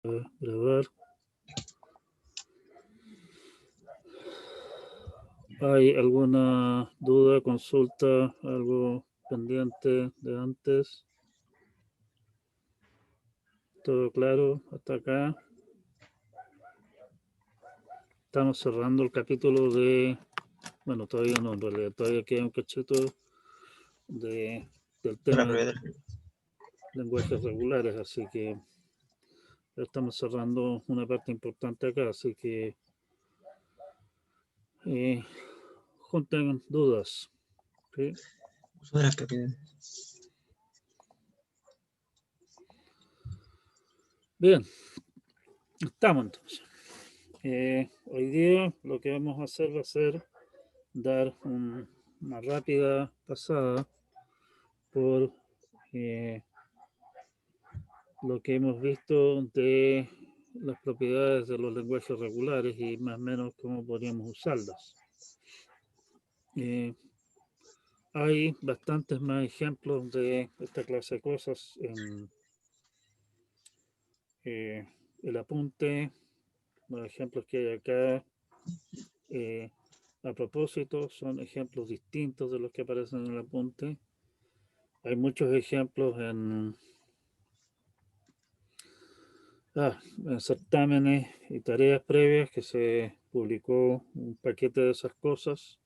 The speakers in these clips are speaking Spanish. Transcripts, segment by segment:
Grabar. ¿Hay alguna duda, consulta, algo pendiente de antes? ¿Todo claro hasta acá? Estamos cerrando el capítulo de... Bueno, todavía no, en realidad todavía queda un cachito del tema de lenguajes regulares, así que ya estamos cerrando una parte importante acá, así que junten dudas. ¿Sí? Bien, estamos entonces. Hoy día lo que vamos a hacer va a ser dar una rápida pasada por lo que hemos visto de las propiedades de los lenguajes regulares y más o menos cómo podríamos usarlas. Hay bastantes más ejemplos de esta clase de cosas en el apunte. Los ejemplos que hay acá, a propósito, son ejemplos distintos de los que aparecen en el apunte. Hay muchos ejemplos en certámenes y tareas previas que se publicó un paquete de esas cosas.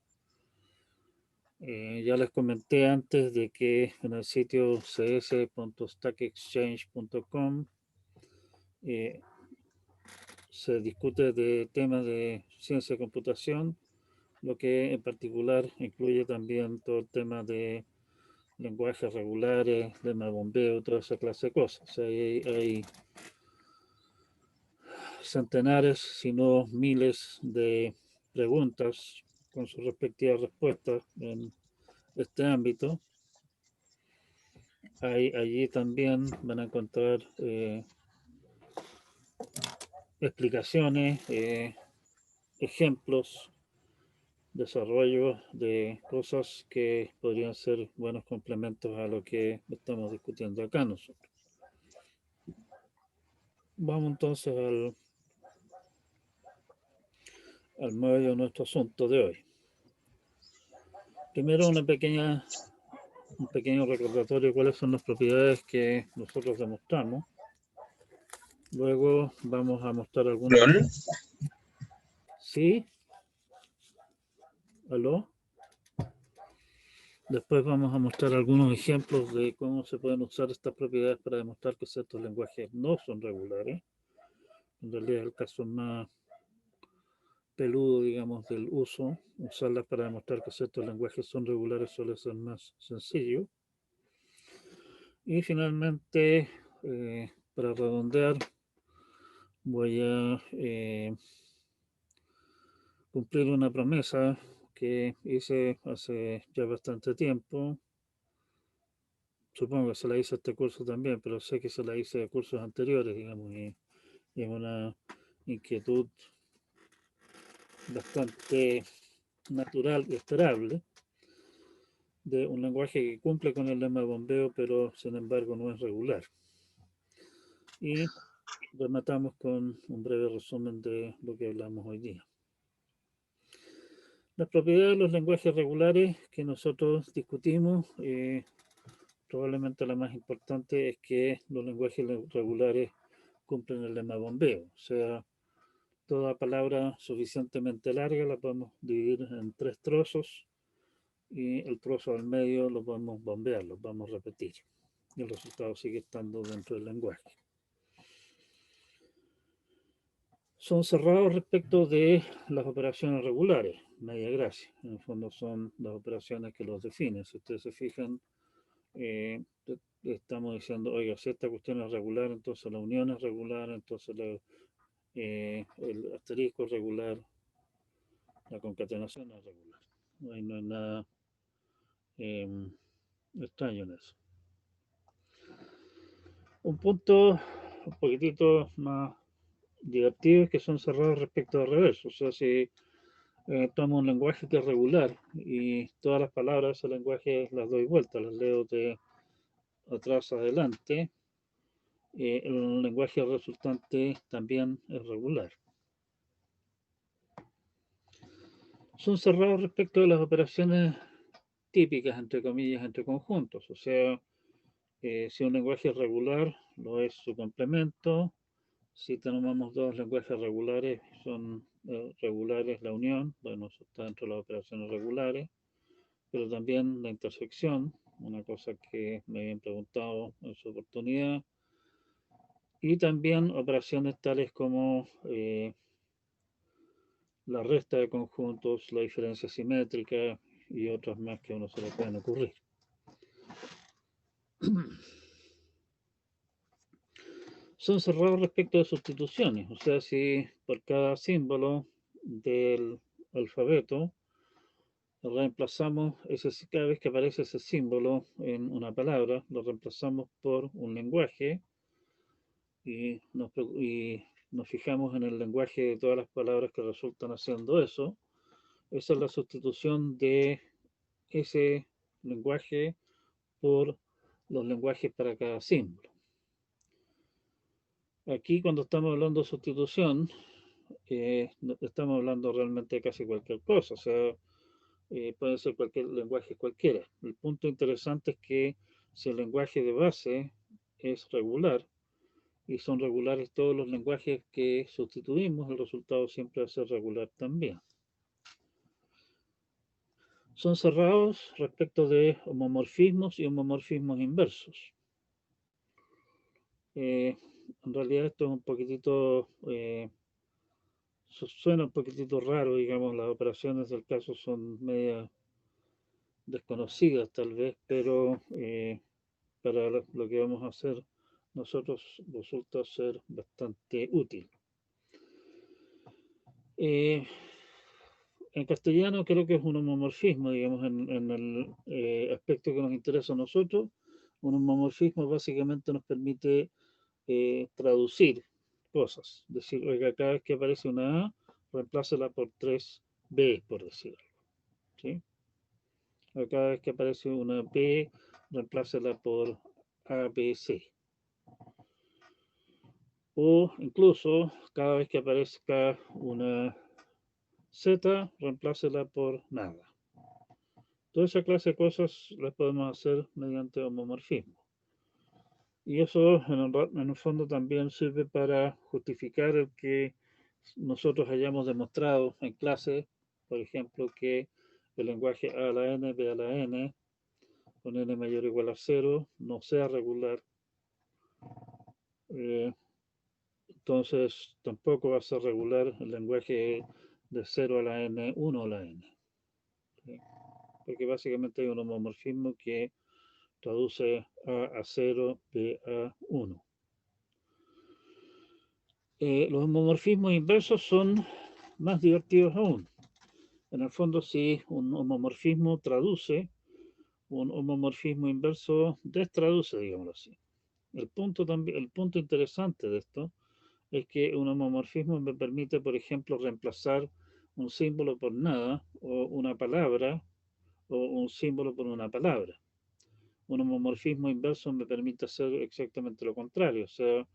Ya les comenté antes de que en el sitio cs.stackexchange.com se discute de temas de ciencia de computación, lo que en particular incluye también todo el tema de lenguajes regulares, de bombeo, toda esa clase de cosas. O sea, hay centenares, si no miles de preguntas con sus respectivas respuestas en este ámbito. Allí también van a encontrar explicaciones, ejemplos, desarrollos de cosas que podrían ser buenos complementos a lo que estamos discutiendo acá nosotros. Vamos entonces al medio de nuestro asunto de hoy. Primero un pequeño recordatorio de cuáles son las propiedades que nosotros demostramos. Luego vamos a mostrar algunos. ¿Sí? ¿Aló? Después vamos a mostrar algunos ejemplos de cómo se pueden usar estas propiedades para demostrar que ciertos lenguajes no son regulares. En realidad el caso más peludo, digamos, del uso. Usarlas para demostrar que ciertos lenguajes son regulares suele ser más sencillo. Y finalmente, para redondear, voy a cumplir una promesa que hice hace ya bastante tiempo. Supongo que se la hice a este curso también, pero sé que se la hice a cursos anteriores, digamos, y es una inquietud bastante natural y esperable de un lenguaje que cumple con el lema de bombeo, pero sin embargo no es regular. Y rematamos con un breve resumen de lo que hablamos hoy día. Las propiedades de los lenguajes regulares que nosotros discutimos, probablemente la más importante es que los lenguajes regulares cumplen el lema bombeo. O sea, toda palabra suficientemente larga la podemos dividir en 3 trozos y el trozo al medio lo podemos bombear, lo vamos a repetir. Y el resultado sigue estando dentro del lenguaje. Son cerrados respecto de las operaciones regulares, media gracia. En el fondo son las operaciones que los definen. Si ustedes se fijan, estamos diciendo, oiga, si esta cuestión es regular, entonces la unión es regular, entonces el asterisco es regular, la concatenación es regular. No hay nada extraño en eso. Un punto un poquitito más divertido es que son cerrados respecto al reverso. O sea, si tomo un lenguaje que es regular y todas las palabras de ese lenguaje las doy vuelta, las leo de atrás a adelante, el lenguaje resultante también es regular. Son cerrados respecto de las operaciones típicas, entre comillas, entre conjuntos. O sea, si un lenguaje es regular, lo es su complemento. Si tomamos dos lenguajes regulares, son regulares la unión, bueno, eso está dentro de las operaciones regulares, pero también la intersección, una cosa que me habían preguntado en su oportunidad, y también operaciones tales como la resta de conjuntos, la diferencia simétrica y otras más que a uno se le pueden ocurrir. Son cerrados respecto de sustituciones, o sea, si por cada símbolo del alfabeto reemplazamos cada vez que aparece ese símbolo en una palabra, lo reemplazamos por un lenguaje y nos fijamos en el lenguaje de todas las palabras que resultan haciendo eso. Esa es la sustitución de ese lenguaje por los lenguajes para cada símbolo. Aquí cuando estamos hablando de sustitución, estamos hablando realmente de casi cualquier cosa, o sea, puede ser cualquier lenguaje cualquiera. El punto interesante es que si el lenguaje de base es regular, y son regulares todos los lenguajes que sustituimos, el resultado siempre va a ser regular también. Son cerrados respecto de homomorfismos y homomorfismos inversos. En realidad esto es un poquitito, suena un poquitito raro, digamos, las operaciones del caso son media desconocidas tal vez, pero para lo que vamos a hacer nosotros resulta ser bastante útil. En castellano creo que es un homomorfismo, digamos, en el aspecto que nos interesa a nosotros. Un homomorfismo básicamente nos permite traducir cosas. Decir, oiga, cada vez que aparece una A, reemplácela por 3B, por decir algo. ¿Sí? O cada vez que aparece una B, reemplácela por ABC. O incluso cada vez que aparezca una Z, reemplácela por nada. Toda esa clase de cosas las podemos hacer mediante homomorfismo. Y eso en el fondo también sirve para justificar el que nosotros hayamos demostrado en clase, por ejemplo, que el lenguaje A a la N, B a la N, con N mayor o igual a 0, no sea regular. Entonces tampoco va a ser regular el lenguaje de 0 a la N, 1 a la N. ¿Sí? Porque básicamente hay un homomorfismo que traduce A a 0, B a 1. Los homomorfismos inversos son más divertidos aún. En el fondo, si un homomorfismo traduce, un homomorfismo inverso destraduce, digámoslo así. El punto interesante de esto es que un homomorfismo me permite, por ejemplo, reemplazar un símbolo por nada, o una palabra, o un símbolo por una palabra. Un homomorfismo inverso me permite hacer exactamente lo contrario, o sea,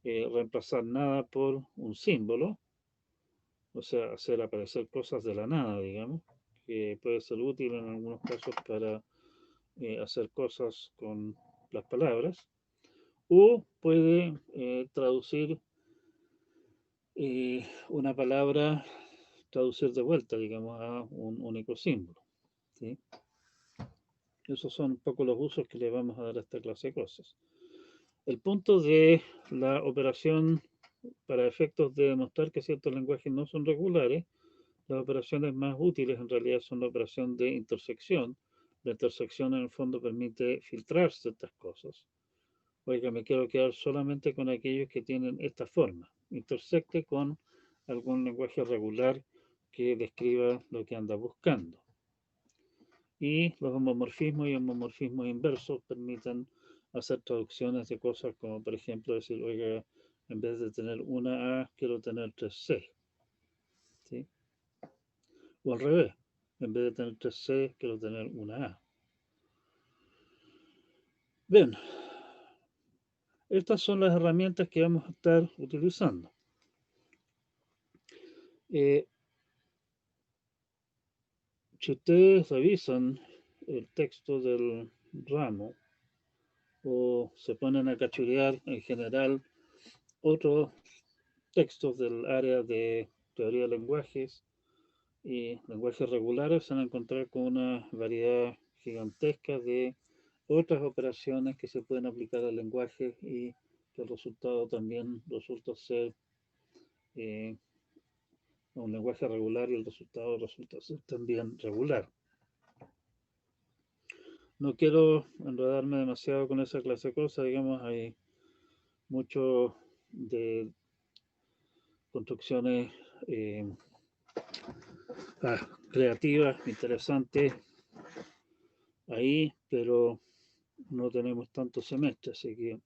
reemplazar nada por un símbolo, o sea, hacer aparecer cosas de la nada, digamos, que puede ser útil en algunos casos para hacer cosas con las palabras, o puede traducir una palabra, traducir de vuelta, digamos, a un único símbolo. ¿Sí? Esos son un poco los usos que le vamos a dar a esta clase de cosas. El punto de la operación para efectos de demostrar que ciertos lenguajes no son regulares, las operaciones más útiles en realidad son la operación de intersección. La intersección en el fondo permite filtrar ciertas cosas. Oiga, me quiero quedar solamente con aquellos que tienen esta forma. Intersecte con algún lenguaje regular que describa lo que anda buscando. Y los homomorfismos y homomorfismos inversos permiten hacer traducciones de cosas como, por ejemplo, decir, oiga, en vez de tener una A, quiero tener 3C. ¿Sí? O al revés, en vez de tener 3C, quiero tener una A. Bien, Estas son las herramientas que vamos a estar utilizando. Si ustedes revisan el texto del ramo o se ponen a cachurear en general otros textos del área de teoría de lenguajes y lenguajes regulares, se van a encontrar con una variedad gigantesca de otras operaciones que se pueden aplicar al lenguaje y que el resultado también resulta ser un lenguaje regular y el resultado resulta ser también regular. No quiero enredarme demasiado con esa clase de cosas, digamos, hay mucho de construcciones creativas, interesantes ahí, pero no tenemos tantos semestres, así que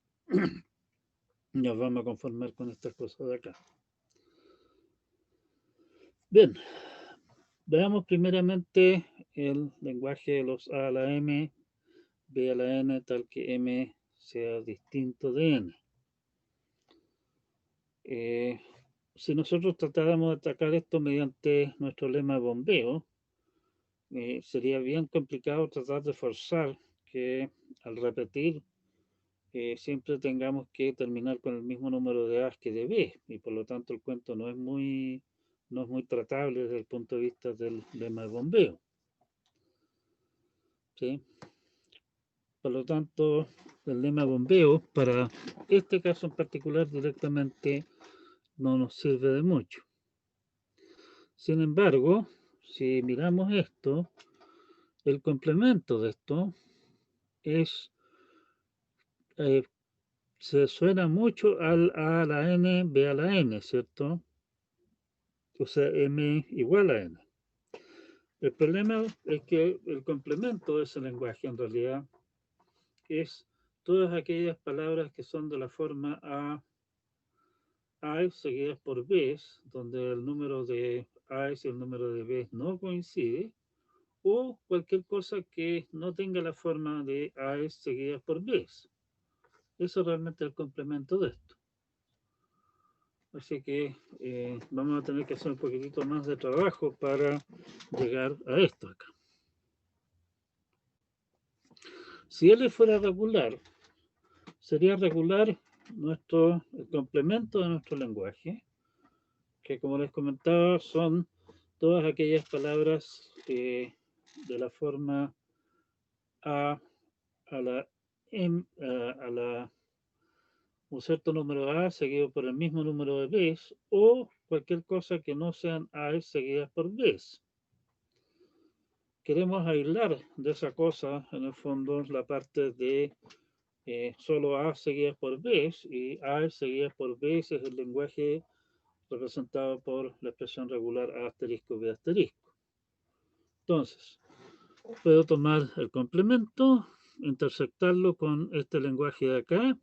nos vamos a conformar con estas cosas de acá. Bien, veamos primeramente el lenguaje de los A a la M, B a la N, tal que M sea distinto de N. Si nosotros tratáramos de atacar esto mediante nuestro lema de bombeo, sería bien complicado tratar de forzar que al repetir siempre tengamos que terminar con el mismo número de A's que de B, y por lo tanto el cuento no es muy tratable desde el punto de vista del lema de bombeo. ¿Sí? Por lo tanto, el lema de bombeo para este caso en particular directamente no nos sirve de mucho. Sin embargo, si miramos esto, el complemento de esto es, se suena mucho al A a la N, B a la N, ¿cierto? O sea, M igual a N. El problema es que el complemento de ese lenguaje en realidad es todas aquellas palabras que son de la forma A seguidas por B, donde el número de A y el número de B no coincide, o cualquier cosa que no tenga la forma de A seguidas por B. Eso es realmente el complemento de esto. Así que vamos a tener que hacer un poquitito más de trabajo para llegar a esto acá. Si L fuera regular, sería regular el complemento de nuestro lenguaje, que como les comentaba son todas aquellas palabras de la forma A a la M, a la un cierto número A seguido por el mismo número de B's, o cualquier cosa que no sean A seguidas por B's. Queremos aislar de esa cosa, en el fondo, la parte de solo A seguidas por B's, y A seguidas por B's es el lenguaje representado por la expresión regular A asterisco B asterisco. Entonces, puedo tomar el complemento, intersectarlo con este lenguaje de acá,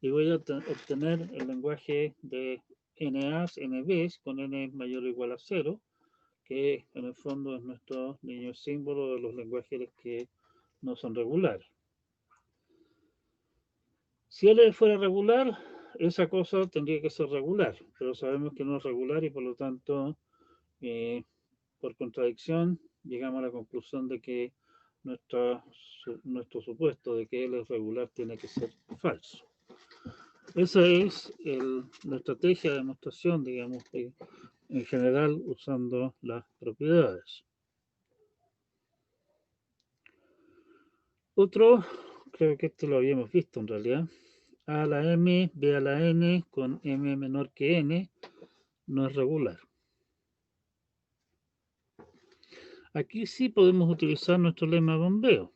y voy a obtener el lenguaje de NAs, NBs con N mayor o igual a 0, que en el fondo es nuestro niño símbolo de los lenguajes que no son regulares. Si L fuera regular, esa cosa tendría que ser regular, pero sabemos que no es regular y por lo tanto, por contradicción, llegamos a la conclusión de que nuestro supuesto de que L es regular tiene que ser falso. Esa es la estrategia de demostración, digamos, en general usando las propiedades. Otro, creo que esto lo habíamos visto en realidad, A a la M, B a la N con M menor que N no es regular. Aquí sí podemos utilizar nuestro lema de bombeo.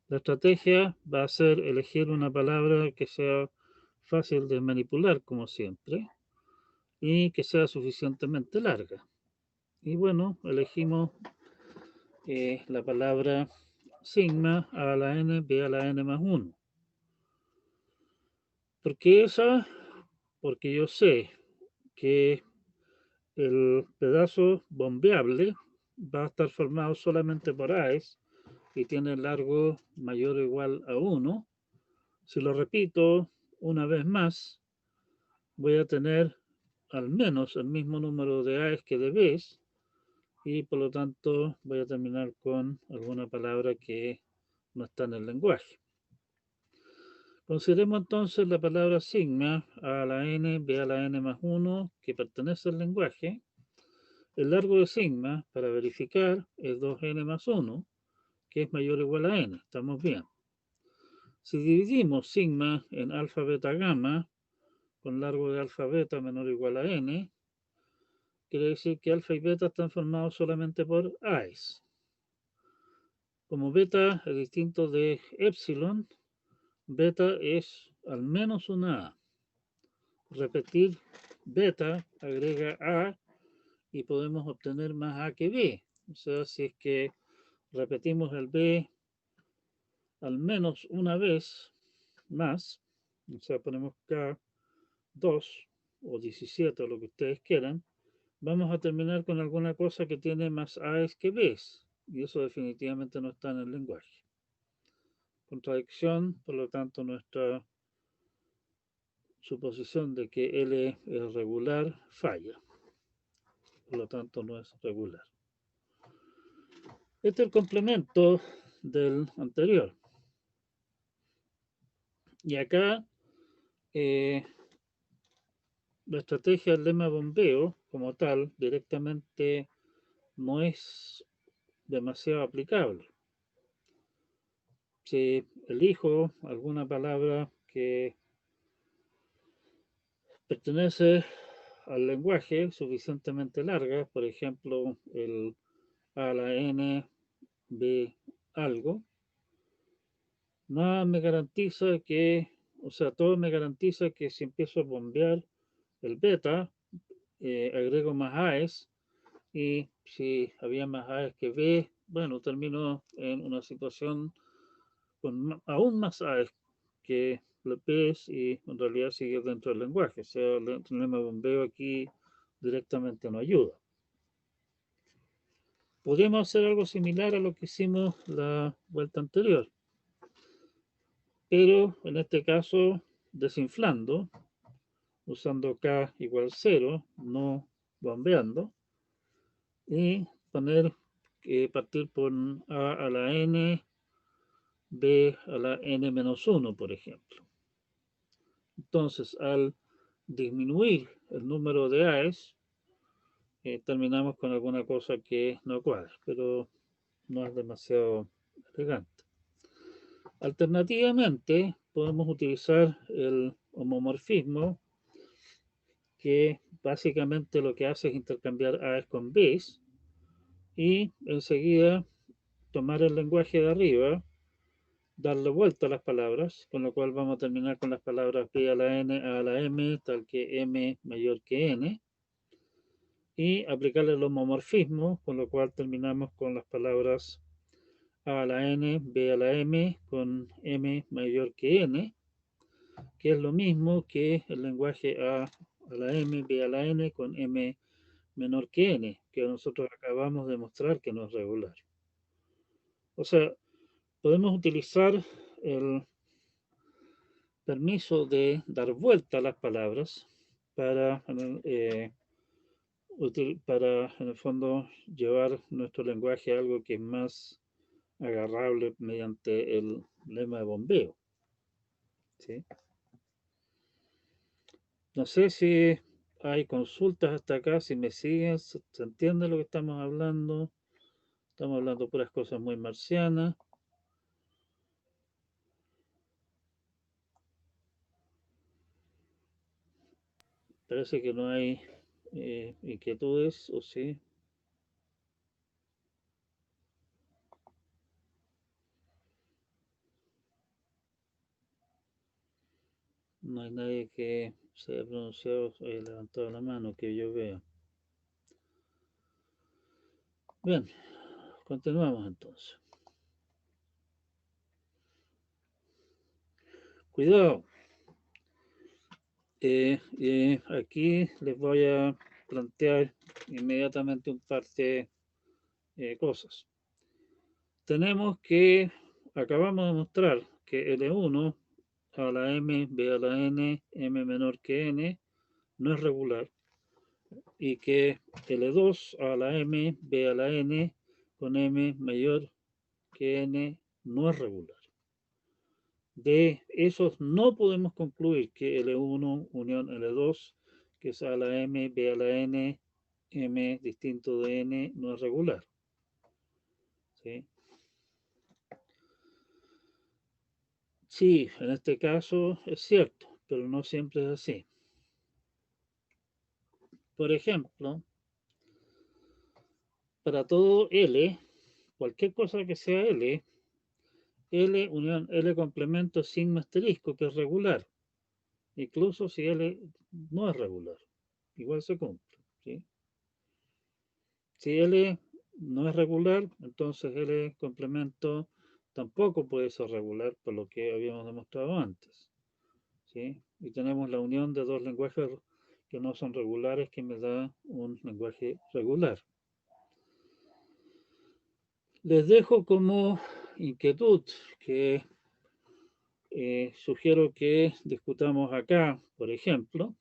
La estrategia va a ser elegir una palabra que sea fácil de manipular, como siempre, y que sea suficientemente larga. Y bueno, elegimos la palabra sigma A a la N, B a la N más 1. ¿Por qué esa? Porque yo sé que el pedazo bombeable va a estar formado solamente por A's y tiene largo mayor o igual a 1. Si lo repito una vez más voy a tener al menos el mismo número de A's que de B's y por lo tanto voy a terminar con alguna palabra que no está en el lenguaje. Consideremos entonces la palabra sigma a la n, b a la n más 1 que pertenece al lenguaje. El largo de sigma para verificar es 2n más 1 que es mayor o igual a n. Estamos bien. Si dividimos sigma en alfa, beta, gamma con largo de alfa, beta menor o igual a n, quiere decir que alfa y beta están formados solamente por A's. Como beta es distinto de epsilon, beta es al menos una A. Repetir beta agrega A y podemos obtener más A que B. O sea, si es que repetimos el B al menos una vez más, o sea, ponemos K2 o 17 o lo que ustedes quieran, vamos a terminar con alguna cosa que tiene más A's que B's. Y eso definitivamente no está en el lenguaje. Contradicción, por lo tanto, nuestra suposición de que L es regular falla. Por lo tanto, no es regular. Este es el complemento del anterior. Y acá la estrategia del lema bombeo como tal directamente no es demasiado aplicable. Si elijo alguna palabra que pertenece al lenguaje suficientemente larga, por ejemplo, el a la n, b algo, nada me garantiza que, o sea, todo me garantiza que si empiezo a bombear el beta, agrego más A's y si había más A's que B, bueno, termino en una situación con aún más A's que B's y en realidad sigue dentro del lenguaje. O sea, el lema bombeo aquí directamente no ayuda. Podríamos hacer algo similar a lo que hicimos la vuelta anterior, pero en este caso desinflando, usando K igual 0, no bombeando, y poner partir por A a la N, B a la N menos 1, por ejemplo. Entonces, al disminuir el número de A's, terminamos con alguna cosa que no cuadra, pero no es demasiado elegante. Alternativamente, podemos utilizar el homomorfismo, que básicamente lo que hace es intercambiar A's con B's y enseguida tomar el lenguaje de arriba, darle vuelta a las palabras, con lo cual vamos a terminar con las palabras B a la N, A a la M, tal que M mayor que N, y aplicarle el homomorfismo, con lo cual terminamos con las palabras A a la N, B a la M, con M mayor que N, que es lo mismo que el lenguaje A a la M, B a la N, con M menor que N, que nosotros acabamos de mostrar que no es regular. O sea, podemos utilizar el permiso de dar vuelta a las palabras para, para en el fondo, llevar nuestro lenguaje a algo que es más agarrable mediante el lema de bombeo. ¿Sí? No sé si hay consultas hasta acá, si me siguen, se entiende lo que estamos hablando. Estamos hablando de puras cosas muy marcianas. Parece que no hay inquietudes, ¿o sí? No hay nadie que se haya pronunciado, levantado la mano, que yo vea. Bien, continuamos entonces. Cuidado. Aquí les voy a plantear inmediatamente un par de cosas. Tenemos que, acabamos de mostrar que L1 a la m, b a la n, m menor que n, no es regular, y que L2 a la m, b a la n, con m mayor que n, no es regular. De esos no podemos concluir que L1 unión L2, que es a la m, b a la n, m distinto de n, no es regular. ¿Sí? Sí, en este caso es cierto, pero no siempre es así. Por ejemplo, para todo L, cualquier cosa que sea L, L unión L complemento sigma asterisco, que es regular, incluso si L no es regular, igual se cumple. ¿Sí? Si L no es regular, entonces L complemento tampoco puede ser regular, por lo que habíamos demostrado antes. ¿Sí? Y tenemos la unión de dos lenguajes que no son regulares, que me da un lenguaje regular. Les dejo como inquietud que sugiero que discutamos acá, por ejemplo,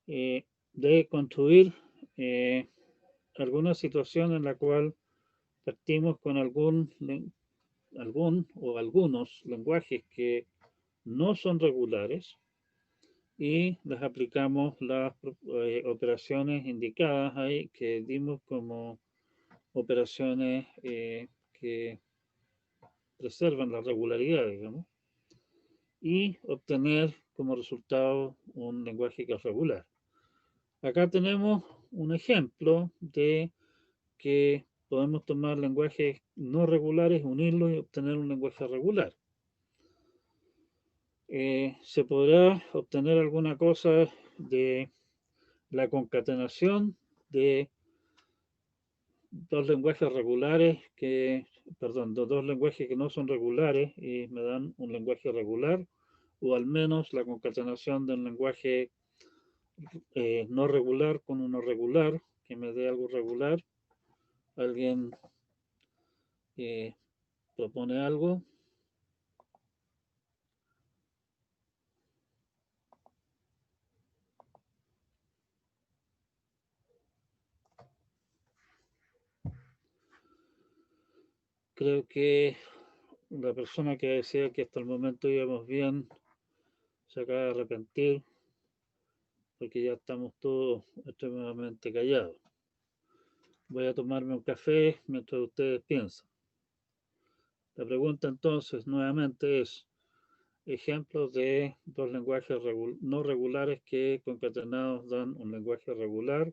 de construir alguna situación en la cual partimos con algún o algunos lenguajes que no son regulares y les aplicamos las operaciones indicadas ahí que dimos como operaciones que preservan la regularidad, digamos, y obtener como resultado un lenguaje que es regular. Acá tenemos un ejemplo de que podemos tomar lenguajes no regulares, unirlos y obtener un lenguaje regular. Se podrá obtener alguna cosa de la concatenación de dos lenguajes regulares perdón, de dos lenguajes que no son regulares y me dan un lenguaje regular, o al menos la concatenación de un lenguaje no regular con uno regular, que me dé algo regular. ¿Alguien propone algo? Creo que la persona que decía que hasta el momento íbamos bien se acaba de arrepentir porque ya estamos todos extremadamente callados. Voy a tomarme un café mientras ustedes piensan. La pregunta entonces nuevamente es ejemplos de dos lenguajes no regulares que concatenados dan un lenguaje regular,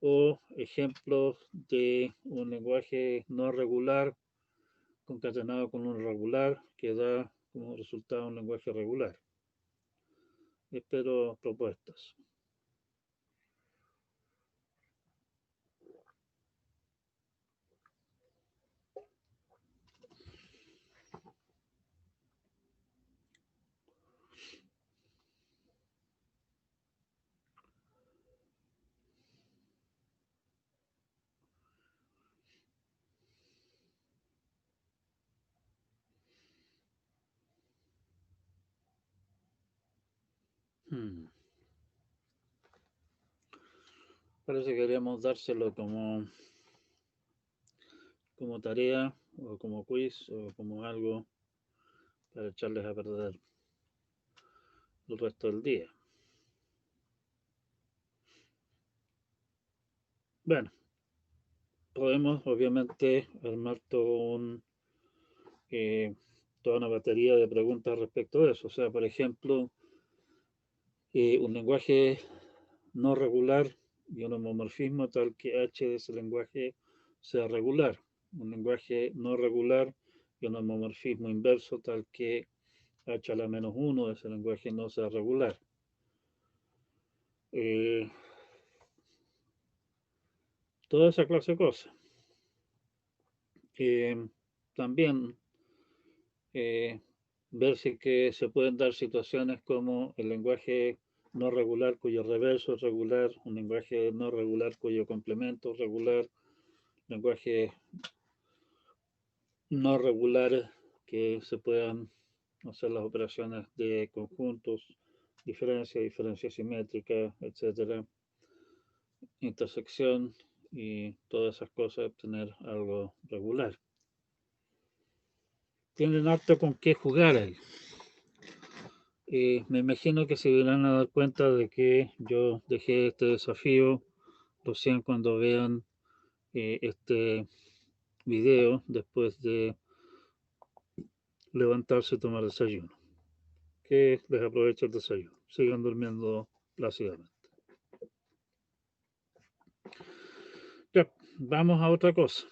o ejemplos de un lenguaje no regular concatenado con un regular que da como resultado un lenguaje regular. Espero propuestas. Parece que queríamos dárselo como tarea o como quiz o como algo para echarles a perder el resto del día. Bueno, podemos obviamente armar toda una batería de preguntas respecto a eso. O sea, por ejemplo, un lenguaje no regular y un homomorfismo tal que H de ese lenguaje sea regular. Un lenguaje no regular y un homomorfismo inverso tal que H a la menos 1 de ese lenguaje no sea regular. Toda esa clase de cosas. También ver si que se pueden dar situaciones como el lenguaje no regular cuyo reverso es regular, un lenguaje no regular cuyo complemento es regular, lenguaje no regular que se puedan hacer las operaciones de conjuntos, diferencia simétrica, etcétera, intersección y todas esas cosas, obtener algo regular. Tienen harto con qué jugar ahí. Me imagino que se irán a dar cuenta de que yo dejé este desafío recién cuando vean este video después de levantarse y tomar desayuno. Que les aproveche el desayuno. Sigan durmiendo plácidamente. Ya, vamos a otra cosa.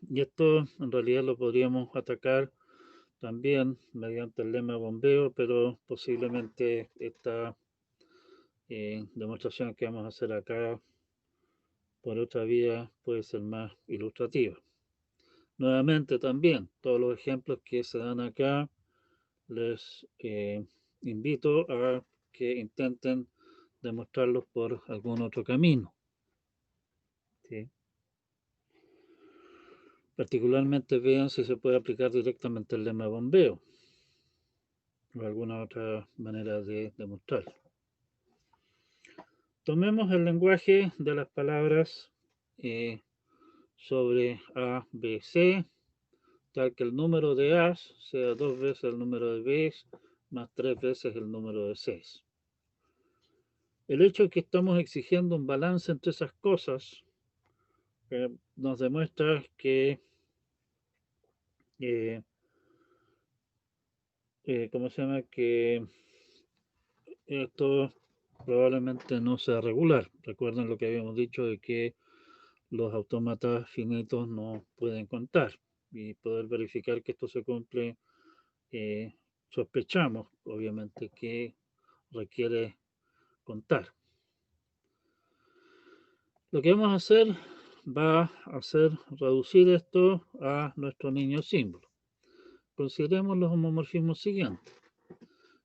Y esto en realidad lo podríamos atacar también mediante el lema bombeo, pero posiblemente esta demostración que vamos a hacer acá por otra vía puede ser más ilustrativa. Nuevamente también, todos los ejemplos que se dan acá, les invito a que intenten demostrarlos por algún otro camino. ¿Sí? Particularmente vean si se puede aplicar directamente el lema bombeo o alguna otra manera de demostrarlo. Tomemos el lenguaje de las palabras sobre A, B, C, tal que el número de A's sea 2 veces el número de B's más 3 veces el número de C's. El hecho de que estamos exigiendo un balance entre esas cosas nos demuestra que ¿cómo se llama? Que esto probablemente no sea regular. Recuerden lo que habíamos dicho de que los autómatas finitos no pueden contar, y poder verificar que esto se cumple, sospechamos obviamente que requiere contar. Lo que vamos a hacer va a ser reducir esto a nuestro niño símbolo. Consideremos los homomorfismos siguientes.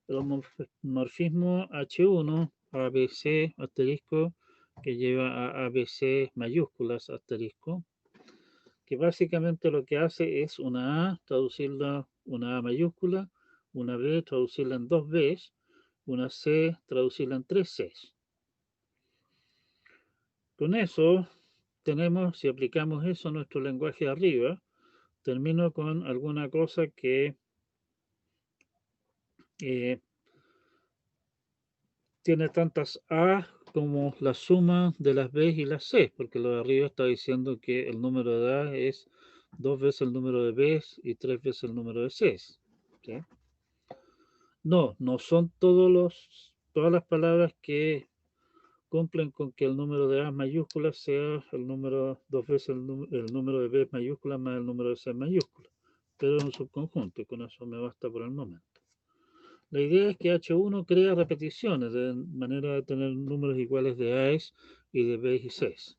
El homomorfismo H1, ABC asterisco, que lleva a ABC mayúsculas asterisco, que básicamente lo que hace es una A, traducirla una A mayúscula, una B, traducirla en dos Bs, una C, traducirla en tres Cs. Con eso tenemos, si aplicamos eso a nuestro lenguaje de arriba, termino con alguna cosa que tiene tantas A como la suma de las B y las C, porque lo de arriba está diciendo que el número de A es 2 veces el número de B y 3 veces el número de C. ¿Sí? No son todas las palabras que cumplen con que el número de A mayúsculas sea el número 2 veces el número de B mayúscula más el número de C mayúscula, pero es un subconjunto y con eso me basta por el momento. La idea es que H1 crea repeticiones de manera de tener números iguales de A's y de B's y C's.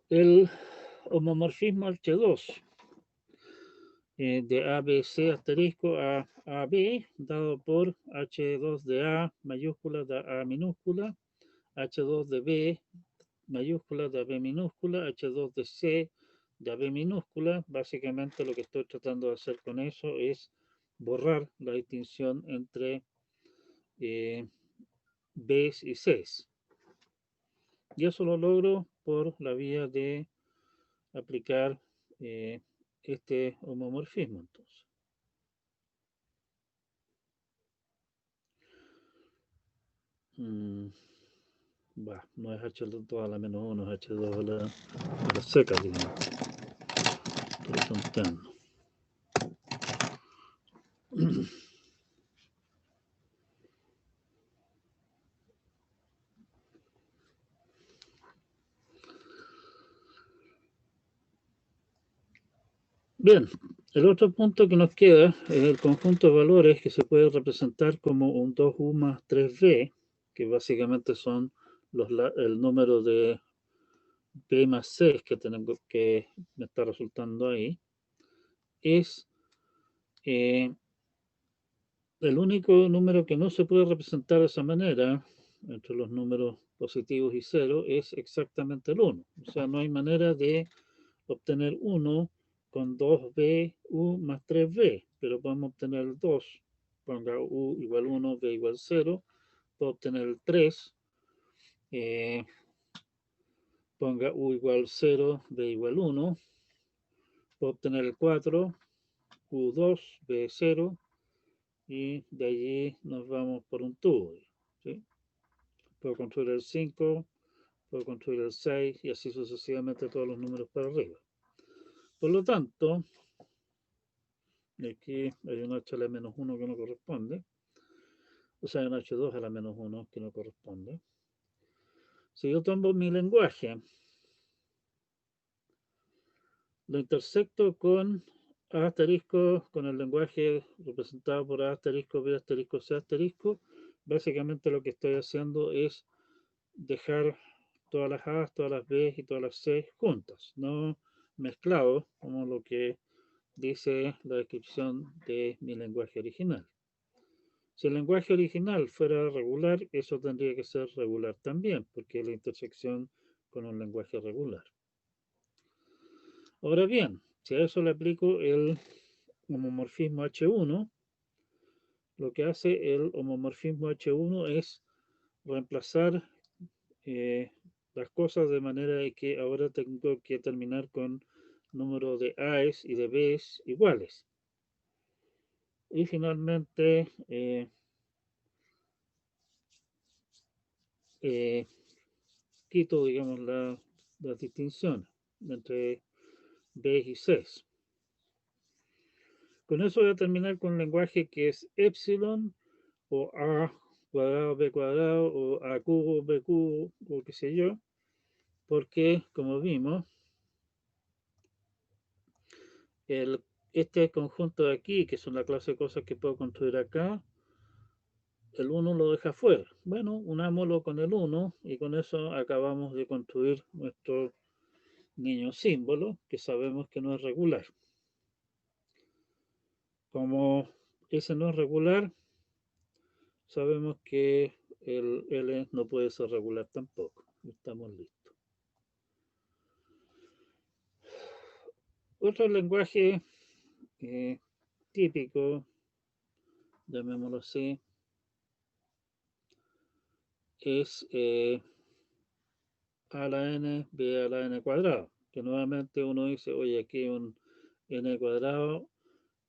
El homomorfismo H2 de ABC asterisco a AB, dado por H2 de A mayúscula de A minúscula, H2 de B mayúscula de B minúscula, H2 de C de B minúscula. Básicamente lo que estoy tratando de hacer con eso es borrar la distinción entre B's y C's. Y eso lo logro por la vía de aplicar este homomorfismo entonces. No es H2 a la menos 1, es H2 a la seca, digamos. Estoy contando. Bien, el otro punto que nos queda es el conjunto de valores que se puede representar como un 2U más 3B, que básicamente son el número de B más C que tengo que me está resultando ahí. Es el único número que no se puede representar de esa manera, entre los números positivos y cero, es exactamente el 1. O sea, no hay manera de obtener 1 con 2b u más 3b, pero podemos obtener el 2, ponga u igual 1, b igual 0, puedo obtener el 3, ponga u igual 0, b igual 1, puedo obtener el 4, u2, b0, y de allí nos vamos por un tubo, ¿sí? Puedo construir el 5, puedo construir el 6 y así sucesivamente todos los números para arriba. Por lo tanto, aquí hay un h a la menos 1 que no corresponde, o sea, hay un h2 a la menos 1 que no corresponde. Si yo tomo mi lenguaje, lo intersecto con A asterisco, con el lenguaje representado por A asterisco, B asterisco, C asterisco, básicamente lo que estoy haciendo es dejar todas las A, todas las B y todas las C juntas, no mezclados como lo que dice la descripción de mi lenguaje original. Si el lenguaje original fuera regular, eso tendría que ser regular también, porque es la intersección con un lenguaje regular. Ahora bien, si a eso le aplico el homomorfismo H1, lo que hace el homomorfismo H1 es reemplazar las cosas de manera que ahora tengo que terminar con número de A's y de B's iguales. Y finalmente quito, digamos, las distinciones entre B's y C's. Con eso voy a terminar con un lenguaje que es epsilon o A cuadrado B cuadrado o A cubo B cubo o qué sé yo, porque como vimos, este conjunto de aquí, que son la clase de cosas que puedo construir acá, el 1 lo deja fuera. Bueno, unámoslo con el 1 y con eso acabamos de construir nuestro niño símbolo, que sabemos que no es regular. Como ese no es regular, sabemos que el L no puede ser regular tampoco. Estamos listos. Otro lenguaje típico, llamémoslo así, es a la n, b a la n cuadrado, que nuevamente uno dice, oye, aquí hay un n cuadrado,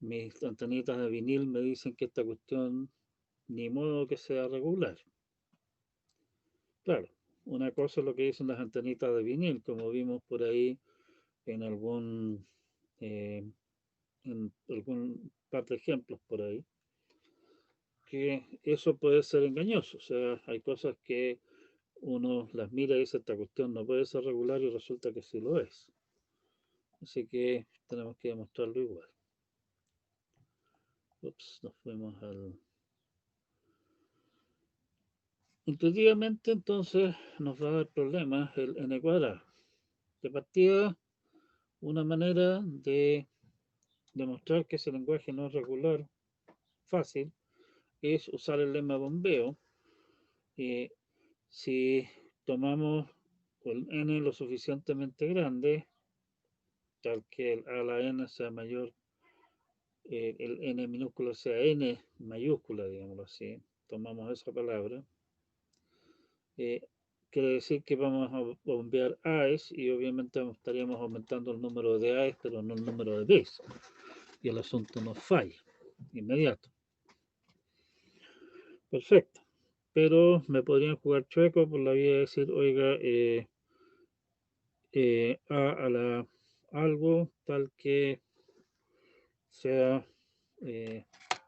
mis antenitas de vinil me dicen que esta cuestión ni modo que sea regular. Claro, una cosa es lo que dicen las antenitas de vinil, como vimos por ahí en algún par de ejemplos por ahí, que eso puede ser engañoso. O sea, hay cosas que uno las mira y dice, esta cuestión no puede ser regular y resulta que sí lo es. Así que tenemos que demostrarlo igual. Ups, nos fuimos al... Intuitivamente entonces nos va a dar problemas el n cuadrado. De partida, una manera de demostrar que ese lenguaje no es regular fácil es usar el lema bombeo. Si tomamos el n lo suficientemente grande, tal que el a la n sea mayor, el n minúsculo sea n mayúscula, digámoslo así, tomamos esa palabra, quiere decir que vamos a bombear A's y obviamente estaríamos aumentando el número de A's, pero no el número de B's. Y el asunto nos falla, inmediato. Perfecto. Pero me podrían jugar chueco por la vía de decir, oiga, a la algo tal que sea,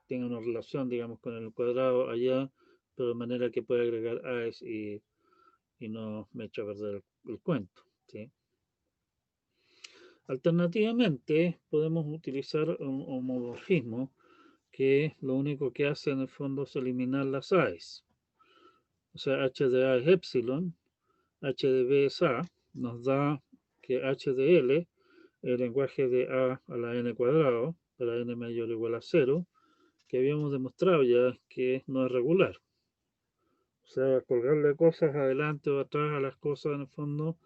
tenga una relación, digamos, con el cuadrado allá, pero de manera que pueda agregar A's y no me eche a perder el cuento, ¿sí? Alternativamente, podemos utilizar un homomorfismo que lo único que hace en el fondo es eliminar las A's. O sea, h de A es epsilon, h de B es A, nos da que h de L, el lenguaje de A a la n cuadrado, para n mayor o igual a 0, que habíamos demostrado ya que no es regular. O sea, colgarle cosas adelante o atrás a las cosas en el fondo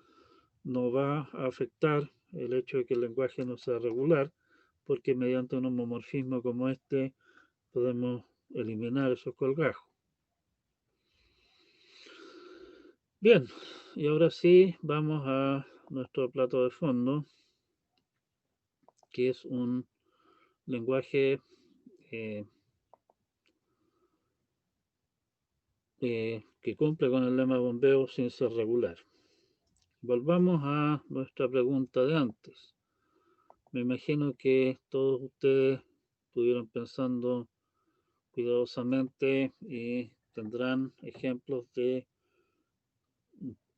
no va a afectar el hecho de que el lenguaje no sea regular, porque mediante un homomorfismo como este podemos eliminar esos colgajos. Bien, y ahora sí vamos a nuestro plato de fondo, que es un lenguaje eh, que cumple con el lema bombeo sin ser regular. Volvamos a nuestra pregunta de antes. Me imagino que todos ustedes estuvieron pensando cuidadosamente y tendrán ejemplos de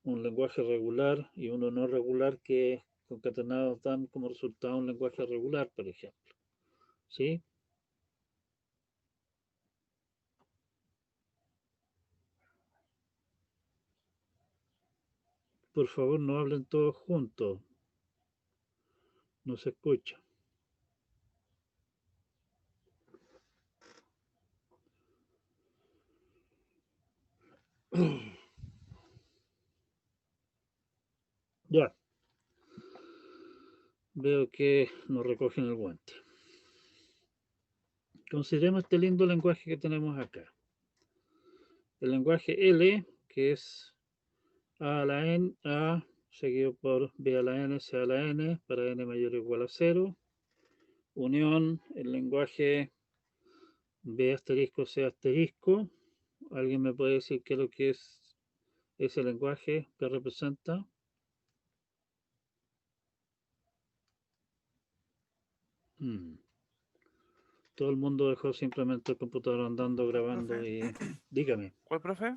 un lenguaje regular y uno no regular que concatenados dan como resultado un lenguaje regular, por ejemplo. ¿Sí? Por favor, no hablen todos juntos. No se escucha. Ya, veo que nos recogen el guante. Consideremos este lindo lenguaje que tenemos acá. El lenguaje L, que es A a la N, A seguido por B a la N, C a la N, para N mayor o igual a 0. Unión, el lenguaje B asterisco, C asterisco. ¿Alguien me puede decir qué es lo que es ese lenguaje que representa? Hmm. Todo el mundo dejó simplemente el computador andando, grabando ¿Profe? y... Dígame, ¿Cuál, profe?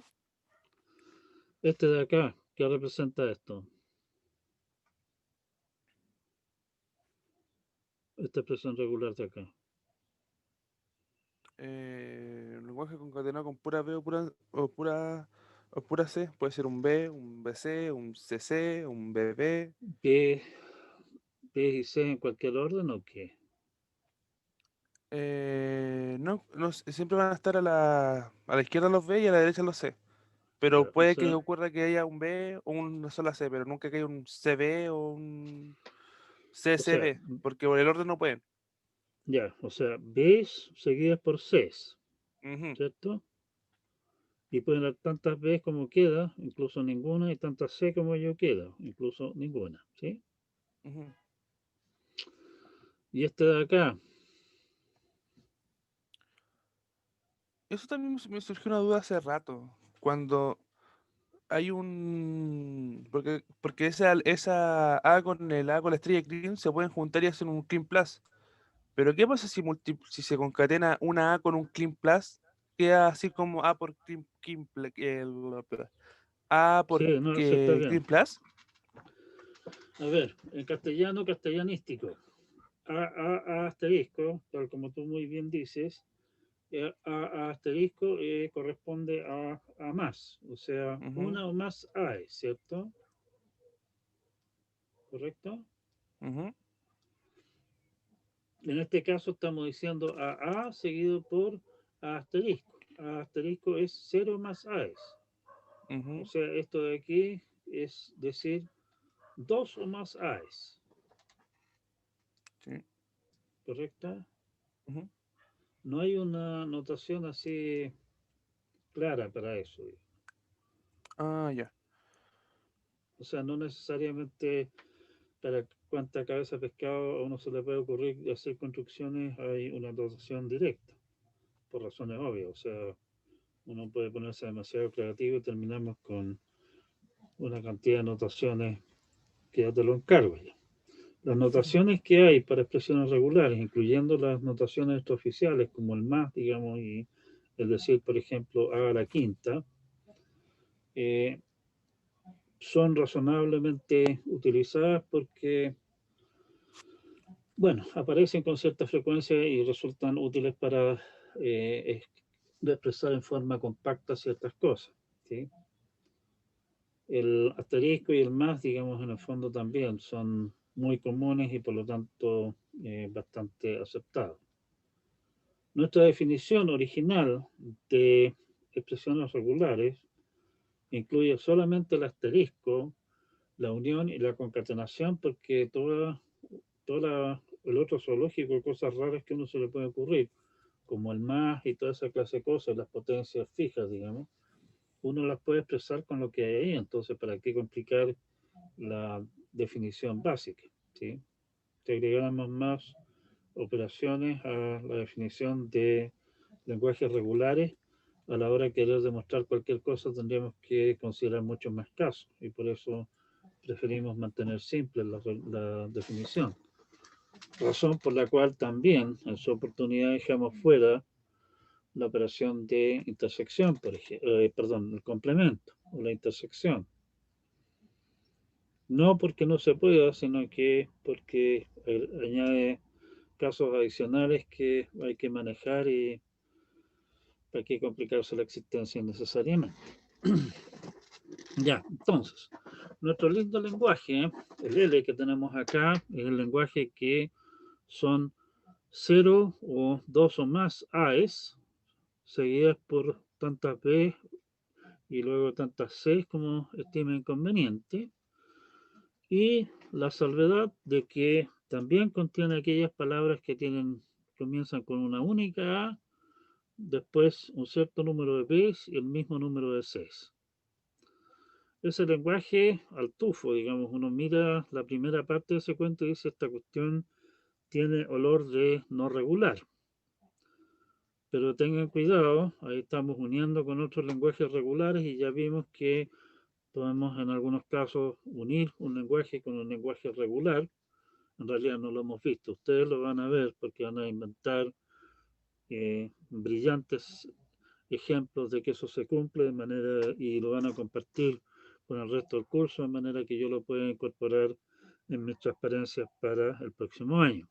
este de acá, ¿qué representa esto? Esta expresión regular de acá. Lenguaje concatenado con pura B o pura C. Puede ser un B, un BC, un CC, un BB. ¿B, B y C en cualquier orden o qué? No, siempre van a estar a la izquierda los B y a la derecha los C. Pero Ya, o puede que sea, ocurra que haya un B o una sola C, pero nunca que haya un CB o un o sea, CCB, porque por el orden no pueden. ya, o sea, B's seguidas por C's, Ujú, ¿cierto? Y pueden dar tantas B's como queda, incluso ninguna, y tantas C como yo queda, incluso ninguna, ¿sí? ujú. Y este de acá, Eso también me surgió una duda hace rato. Cuando hay un... porque esa A con el A con la estrella clean se pueden juntar y hacer un clean plus. Pero ¿qué pasa si se concatena una A con un clean plus? Queda así como A por A por sí, no, eso está clean bien. plus. A ver, en castellano, castellanístico, A asterisco, tal como tú muy bien dices, A asterisco corresponde a más, o sea, Ujú, una o más A, ¿cierto? ¿Correcto? ujú. En este caso estamos diciendo A seguido por A asterisco. A asterisco es cero más A. O Ujú, sea, esto de aquí es decir 2 o más A. sí, ¿Correcto? ujú. No hay una notación así clara para eso. Ah, ya. O sea, no necesariamente para cuánta cabeza de pescado a uno se le puede ocurrir hacer construcciones hay una notación directa, por razones obvias. O sea, uno puede ponerse demasiado creativo y terminamos con una cantidad de notaciones que ya te lo encargo ya. Las notaciones que hay para expresiones regulares, incluyendo las notaciones extraoficiales como el más, digamos, y el decir, por ejemplo, a la quinta, eh, son razonablemente utilizadas porque, bueno, aparecen con cierta frecuencia y resultan útiles para expresar en forma compacta ciertas cosas. ¿Sí? El asterisco y el más, digamos, en el fondo también son muy comunes y por lo tanto bastante aceptados. Nuestra definición original de expresiones regulares incluye solamente el asterisco la unión y la concatenación, porque el otro zoológico, cosas raras que uno se le puede ocurrir, como el más y toda esa clase de cosas, las potencias fijas, digamos, uno las puede expresar con lo que hay ahí, entonces, ¿para qué complicar la definición básica? ¿Sí? Si agregamos más operaciones a la definición de lenguajes regulares, a la hora de querer demostrar cualquier cosa tendríamos que considerar muchos más casos y por eso preferimos mantener simple la definición. Razón por la cual también en su oportunidad dejamos fuera la operación de intersección, por ejemplo, perdón, el complemento o la intersección. No porque no se pueda, sino que porque añade casos adicionales que hay que manejar y hay que complicarse la existencia innecesariamente. Ya, entonces, nuestro lindo lenguaje, el L que tenemos acá, es el lenguaje que son 0 o 2 o más AES, seguidas por tantas B y luego tantas C como estimen conveniente. Y la salvedad de que también contiene aquellas palabras que comienzan con una única A, después un cierto número de Bs y el mismo número de Cs. Ese lenguaje al tufo, digamos, uno mira la primera parte de ese cuento y dice, esta cuestión tiene olor de no regular. Pero tengan cuidado, ahí estamos uniendo con otros lenguajes regulares y ya vimos que podemos en algunos casos unir un lenguaje con un lenguaje regular. En realidad no lo hemos visto, ustedes lo van a ver porque van a inventar brillantes ejemplos de que eso se cumple de manera y lo van a compartir con el resto del curso de manera que yo lo pueda incorporar en mis transparencias para el próximo año,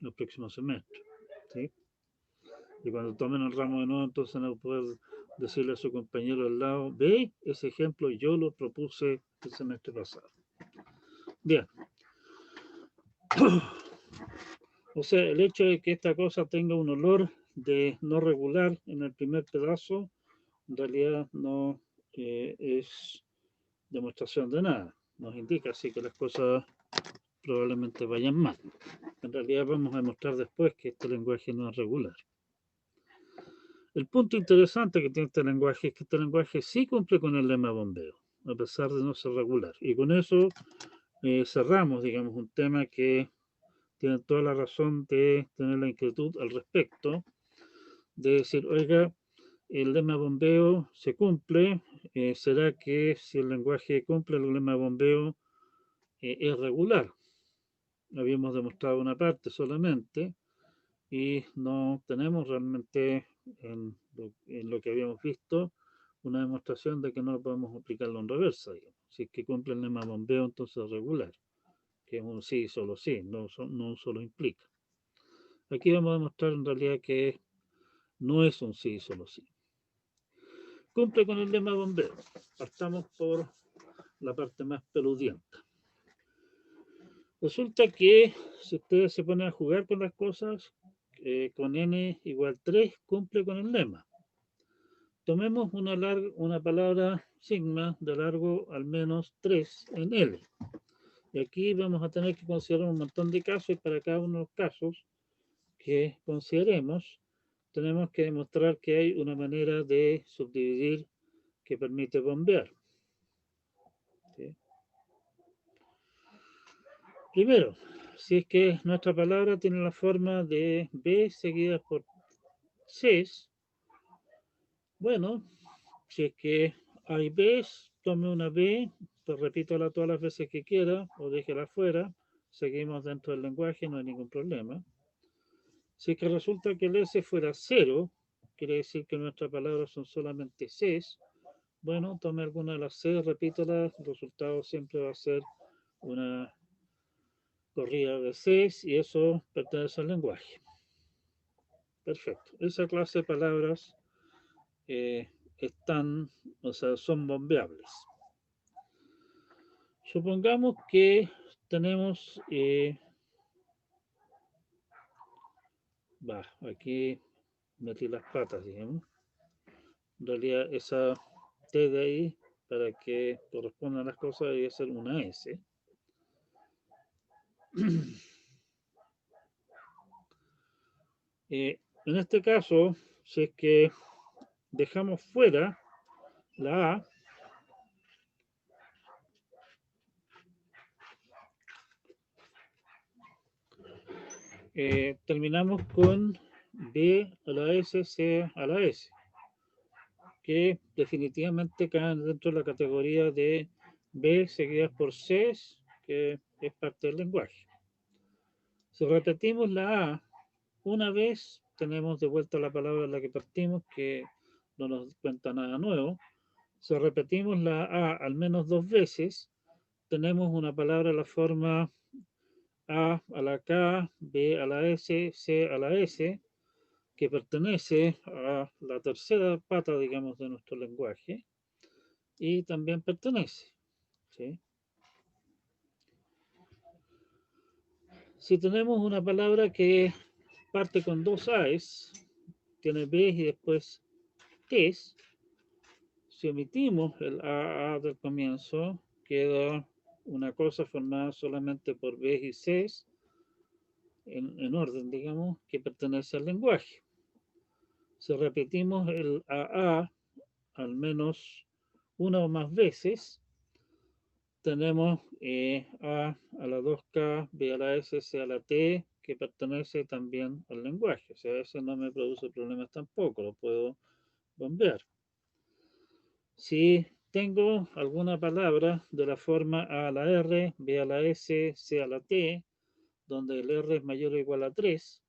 el próximo semestre. ¿Sí? Y cuando tomen el ramo de nuevo, entonces van a poder decirle a su compañero al lado, ve, ese ejemplo yo lo propuse el semestre pasado. Bien. O sea, el hecho de que esta cosa tenga un olor de no regular en el primer pedazo, en realidad no es demostración de nada. Nos indica así que las cosas probablemente vayan mal. En realidad vamos a demostrar después que este lenguaje no es regular. El punto interesante que tiene este lenguaje es que este lenguaje sí cumple con el lema bombeo, a pesar de no ser regular. Y con eso cerramos, digamos, un tema que tiene toda la razón de tener la inquietud al respecto, de decir, oiga, el lema bombeo se cumple, ¿será que si el lenguaje cumple el lema bombeo es regular? Habíamos demostrado una parte solamente y no tenemos realmente en lo que habíamos visto una demostración de que no podemos aplicarlo en reversa, digamos. Si es que cumple el lema bombeo, entonces es regular, que es un sí, solo sí, no solo implica. Aquí vamos a demostrar en realidad que no es un sí, solo sí. Cumple con el lema bombeo. Partamos por la parte más peludienta. Resulta que si ustedes se ponen a jugar con las cosas, con n igual 3 cumple con el lema. Tomemos una palabra sigma de largo al menos 3 en L. Y aquí vamos a tener que considerar un montón de casos y para cada uno de los casos que consideremos, tenemos que demostrar que hay una manera de subdividir que permite bombear. ¿Sí? Primero, si es que nuestra palabra tiene la forma de B seguida por C, bueno, si es que hay Bs, tome una B, pues repítala todas las veces que quiera o déjela fuera, seguimos dentro del lenguaje, no hay ningún problema. Si es que resulta que el S fuera 0, quiere decir que nuestras palabras son solamente Cs, bueno, tome alguna de las C, repítala, el resultado siempre va a ser una corrida de Cs y eso pertenece al lenguaje. Perfecto. Esa clase de palabras están, o sea, son bombeables. Supongamos que tenemos, aquí metí las patas, digamos. En realidad esa T de ahí para que correspondan las cosas debería ser una S. En este caso, si es que dejamos fuera la A, terminamos con B a la S, C a la S, que definitivamente caen dentro de la categoría de B seguidas por C, que es parte del lenguaje. Si repetimos la A una vez, tenemos de vuelta la palabra en la que partimos, que no nos cuenta nada nuevo. Si repetimos la A al menos dos veces, tenemos una palabra en la forma A a la K, B a la S, C a la S, que pertenece a la tercera pata, digamos, de nuestro lenguaje, y también pertenece. ¿Sí? Si tenemos una palabra que parte con dos A's, tiene B y después T's, si omitimos el AA del comienzo, queda una cosa formada solamente por B y C en orden, digamos, que pertenece al lenguaje. Si repetimos el AA al menos una o más veces, tenemos a la 2K, B a la S, C a la T, que pertenece también al lenguaje. O sea, eso no me produce problemas tampoco, lo puedo bombear. Si tengo alguna palabra de la forma A a la R, B a la S, C a la T, donde el R es mayor o igual a 3,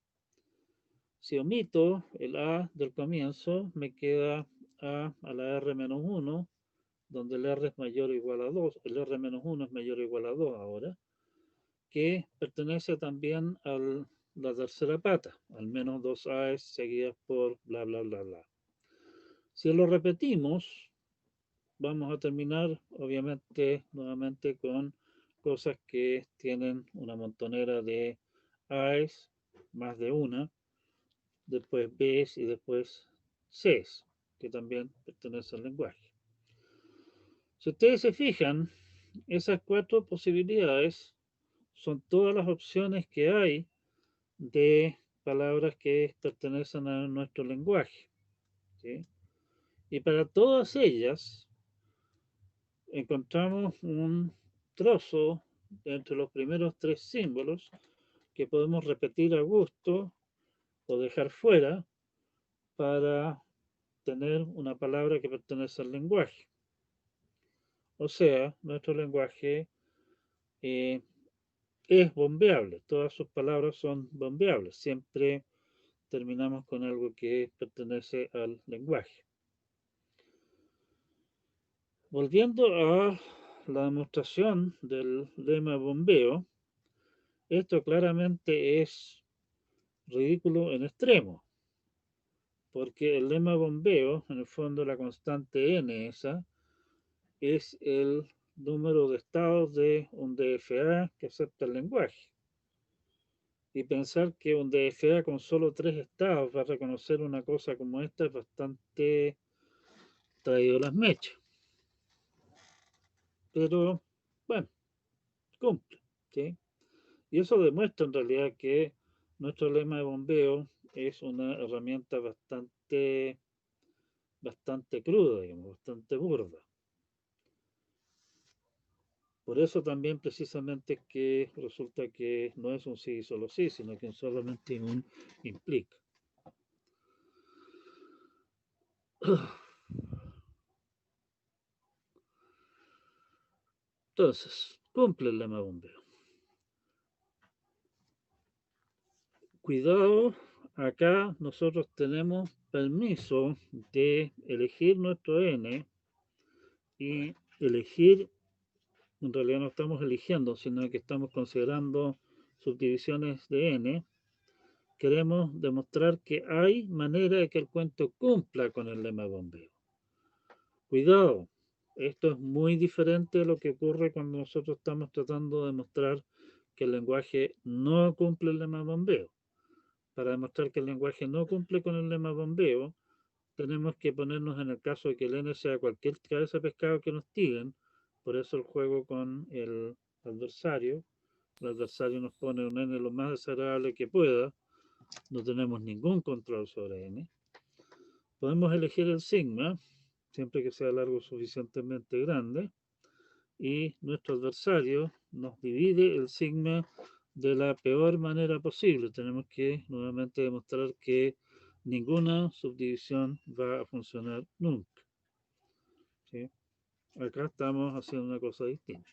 si omito el A del comienzo, me queda A la R menos 1, donde el R es mayor o igual a 2, el R menos 1 es mayor o igual a 2 ahora, que pertenece también a la tercera pata, al menos dos A's seguidas por bla, bla, bla, bla. Si lo repetimos, vamos a terminar, obviamente, nuevamente con cosas que tienen una montonera de A's, más de una, después B's y después C's, que también pertenece al lenguaje. Si ustedes se fijan, esas cuatro posibilidades son todas las opciones que hay de palabras que pertenecen a nuestro lenguaje. ¿Sí? Y para todas ellas encontramos un trozo entre los primeros tres símbolos que podemos repetir a gusto o dejar fuera para tener una palabra que pertenece al lenguaje. O sea, nuestro lenguaje eh, es bombeable, todas sus palabras son bombeables, siempre terminamos con algo que pertenece al lenguaje. Volviendo a la demostración del lema bombeo, esto claramente es ridículo en extremo, porque el lema bombeo, en el fondo la constante n esa, es el número de estados de un DFA que acepta el lenguaje. Y pensar que un DFA con solo tres estados va a reconocer una cosa como esta es bastante traído las mechas. Pero, bueno, cumple. ¿Sí? Y eso demuestra en realidad que nuestro lema de bombeo es una herramienta bastante cruda, digamos, bastante burda. Por eso también precisamente que resulta que no es un sí y solo sí, sino que solamente un implica. Entonces, cumple el lema bombeo. Cuidado, acá nosotros tenemos permiso de elegir nuestro n y elegir, en realidad no estamos eligiendo, sino que estamos considerando subdivisiones de n. Queremos demostrar que hay manera de que el cuento cumpla con el lema bombeo. Cuidado, esto es muy diferente a lo que ocurre cuando nosotros estamos tratando de demostrar que el lenguaje no cumple el lema bombeo. Para demostrar que el lenguaje no cumple con el lema bombeo, tenemos que ponernos en el caso de que el n sea cualquier cabeza de pescado que nos tiren. Por eso el juego con el adversario. El adversario nos pone un n lo más desagradable que pueda. No tenemos ningún control sobre n. Podemos elegir el sigma, siempre que sea largo suficientemente grande. Y nuestro adversario nos divide el sigma de la peor manera posible. Tenemos que nuevamente demostrar que ninguna subdivisión va a funcionar nunca. ¿Sí? Acá estamos haciendo una cosa distinta.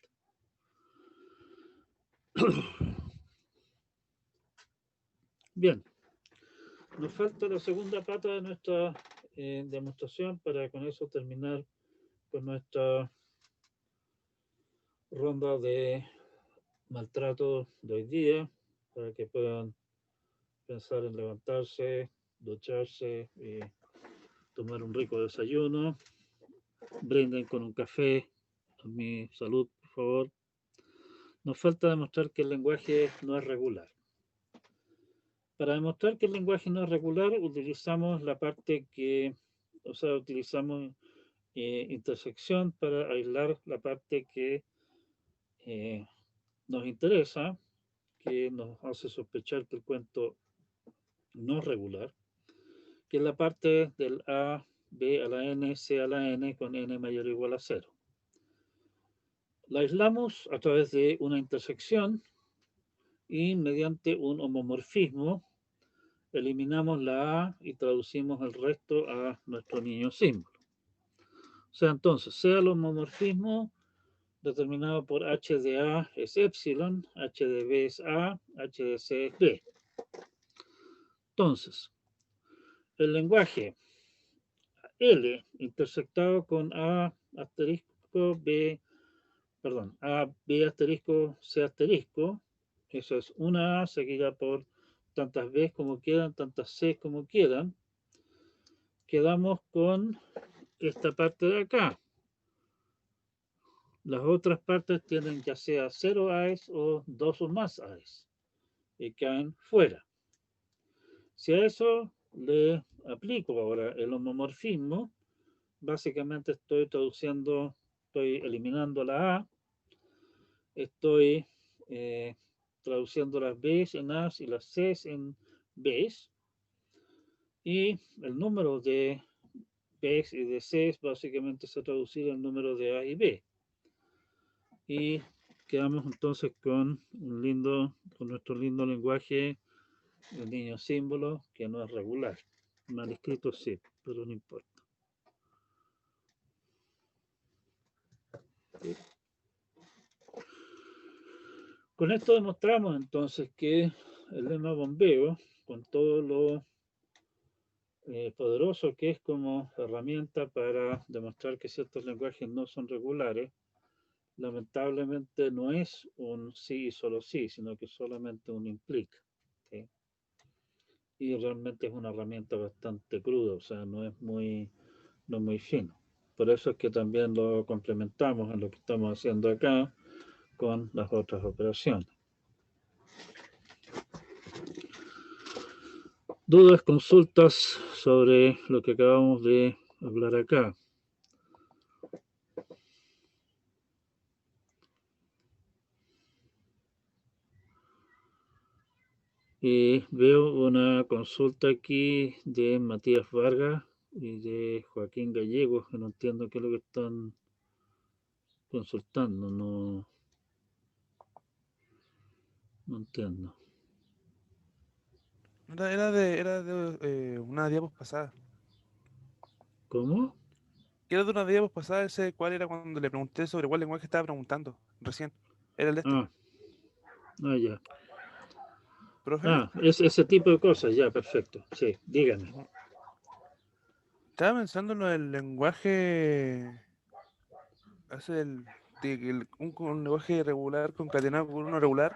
Bien, nos falta la segunda pata de nuestra demostración para con eso terminar con nuestra ronda de maltrato de hoy día, para que puedan pensar en levantarse, ducharse y tomar un rico desayuno. Brinden con un café a mi salud, por favor. Nos falta demostrar que el lenguaje no es regular. Para demostrar que el lenguaje no es regular, utilizamos la parte que, o sea, utilizamos intersección para aislar la parte que nos interesa, que nos hace sospechar que el cuento no es regular, que es la parte del A, B a la N, C a la N con N mayor o igual a 0. La aislamos a través de una intersección y mediante un homomorfismo eliminamos la A y traducimos el resto a nuestro niño símbolo. O sea, entonces, sea el homomorfismo determinado por H de A es epsilon, H de B es A, H de C es B. Entonces, el lenguaje L intersectado con A asterisco B, perdón, A, B asterisco, C asterisco, eso es una A seguida por tantas B como quieran, tantas C como quieran. Quedamos con esta parte de acá. Las otras partes tienen ya sea 0 A's o 2 o más A's y caen fuera. Si a eso le aplico ahora el homomorfismo, básicamente estoy traduciendo, estoy eliminando la A, estoy traduciendo las B's en A's y las C's en B's, y el número de B's y de C's básicamente se traducir el número de A y B. Y quedamos entonces con nuestro lindo lenguaje, el niño símbolo, que no es regular. Mal escrito sí, pero no importa. ¿Sí? Con esto demostramos entonces que el lema bombeo, con todo lo poderoso que es como herramienta para demostrar que ciertos lenguajes no son regulares, lamentablemente no es un sí y solo sí, sino que solamente un implica. ¿Sí? Y realmente es una herramienta bastante cruda, o sea, no es muy fino. Por eso es que también lo complementamos en lo que estamos haciendo acá con las otras operaciones. Dudas, consultas sobre lo que acabamos de hablar acá. Y veo una consulta aquí de Matías Vargas y de Joaquín Gallegos, que no entiendo qué es lo que están consultando, no entiendo. Era de una diapos pasada. ¿Cómo? Era de una diapos pasada, ese cuál era cuando le pregunté sobre cuál lenguaje estaba preguntando recién. Era el de este. Ya. ¿Profe? Es ese tipo de cosas, ya, perfecto. Sí, dígame. Ujú. Estaba pensando en lo del lenguaje. Un lenguaje regular concatenado con uno regular,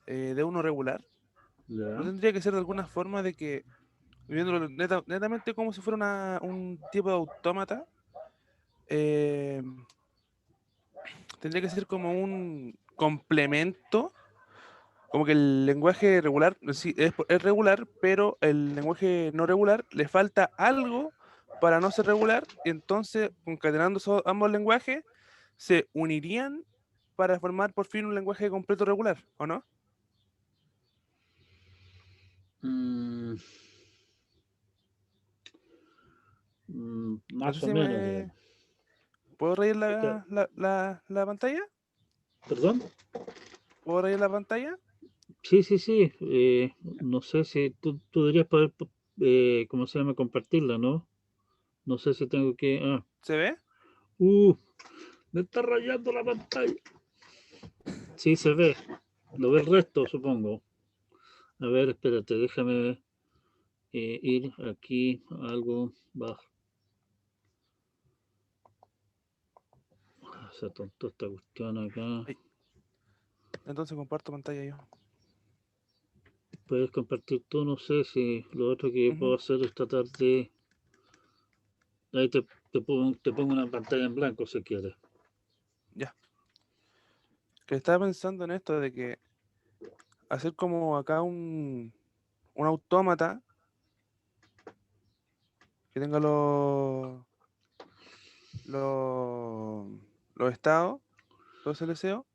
de uno regular. No Ya. tendría que ser de alguna forma de que, viéndolo netamente como si fuera un tipo de autómata, eh, tendría que ser como un complemento, como que el lenguaje regular sí, es regular, pero el lenguaje no regular le falta algo para no ser regular, entonces concatenando ambos lenguajes se unirían para formar por fin un lenguaje completo regular, ¿o no? Mm, No sé más o si menos, me... digamos. ¿Puedo reír Es que- la pantalla? ¿Perdón? ¿Puedo reír la pantalla? Sí, sí, sí. No sé si tú deberías poder, ¿cómo se llama? Compartirla, ¿no? No sé si tengo que... ¿Se ve? Uh, me está rayando la pantalla. Sí, se ve. Lo ve el resto, supongo. A ver, espérate, déjame ir aquí a algo bajo. Se atontó esta cuestión acá. Ay, entonces comparto pantalla yo. Puedes compartir tú, no sé si lo otro que Ujú, puedo hacer es tratar de... Ahí te pongo una pantalla en blanco si quieres. ya. Que estaba pensando en esto de que hacer como acá un autómata que tenga los, los estados, todo ese deseo.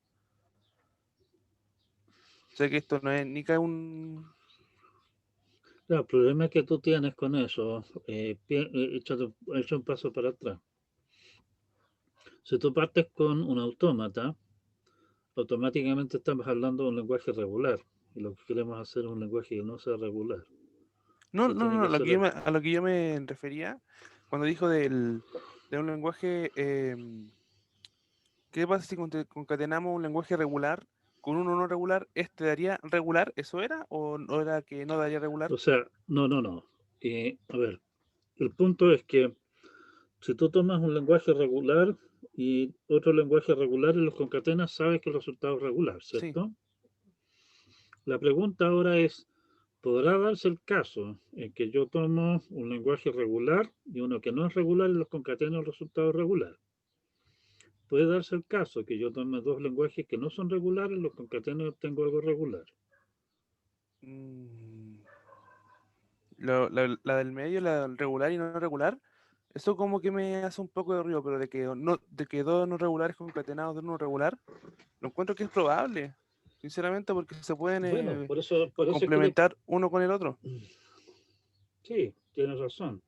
Sé que esto no es ni que un... Claro, el problema que tú tienes con eso, echa un paso para atrás. Si tú partes con un autómata, automáticamente estamos hablando de un lenguaje regular. Y lo que queremos hacer es un lenguaje que no sea regular. No, Se no, tiene no, que hacer el... a lo que yo me refería cuando dijo de un lenguaje... ¿qué pasa si concatenamos un lenguaje regular con uno no regular? ¿Este daría regular? ¿Eso era? ¿O no era que no daría regular? O sea, no, no, no. A ver, el punto es que si tú tomas un lenguaje regular y otro lenguaje regular y los concatenas, sabes que el resultado es regular, Sí, ¿cierto? La pregunta ahora es, ¿podrá darse el caso en que yo tomo un lenguaje regular y uno que no es regular y los concateno el resultado regular? Puede darse el caso que yo tome dos lenguajes que no son regulares, los concateno y obtengo algo regular. mm, la del medio, la del regular y no regular, eso como que me hace un poco de ruido, pero de que dos no regulares concatenados de uno regular, lo encuentro que es probable, sinceramente, porque se pueden Bueno, por eso es que complementar uno con el otro. sí, tienes razón.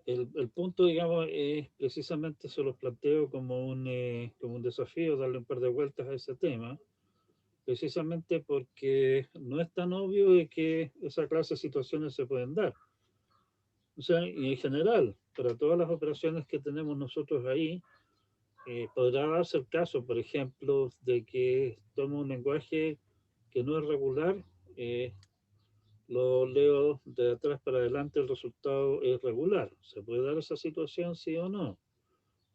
El punto, digamos, es precisamente se los planteo como un desafío, darle un par de vueltas a ese tema, precisamente porque no es tan obvio de que esa clase de situaciones se pueden dar. O sea, y en general, para todas las operaciones que tenemos nosotros ahí, podrá darse el caso, por ejemplo, de que tomo un lenguaje que no es regular, eh, lo leo de atrás para adelante, el resultado es regular. ¿Se puede dar esa situación, sí o no?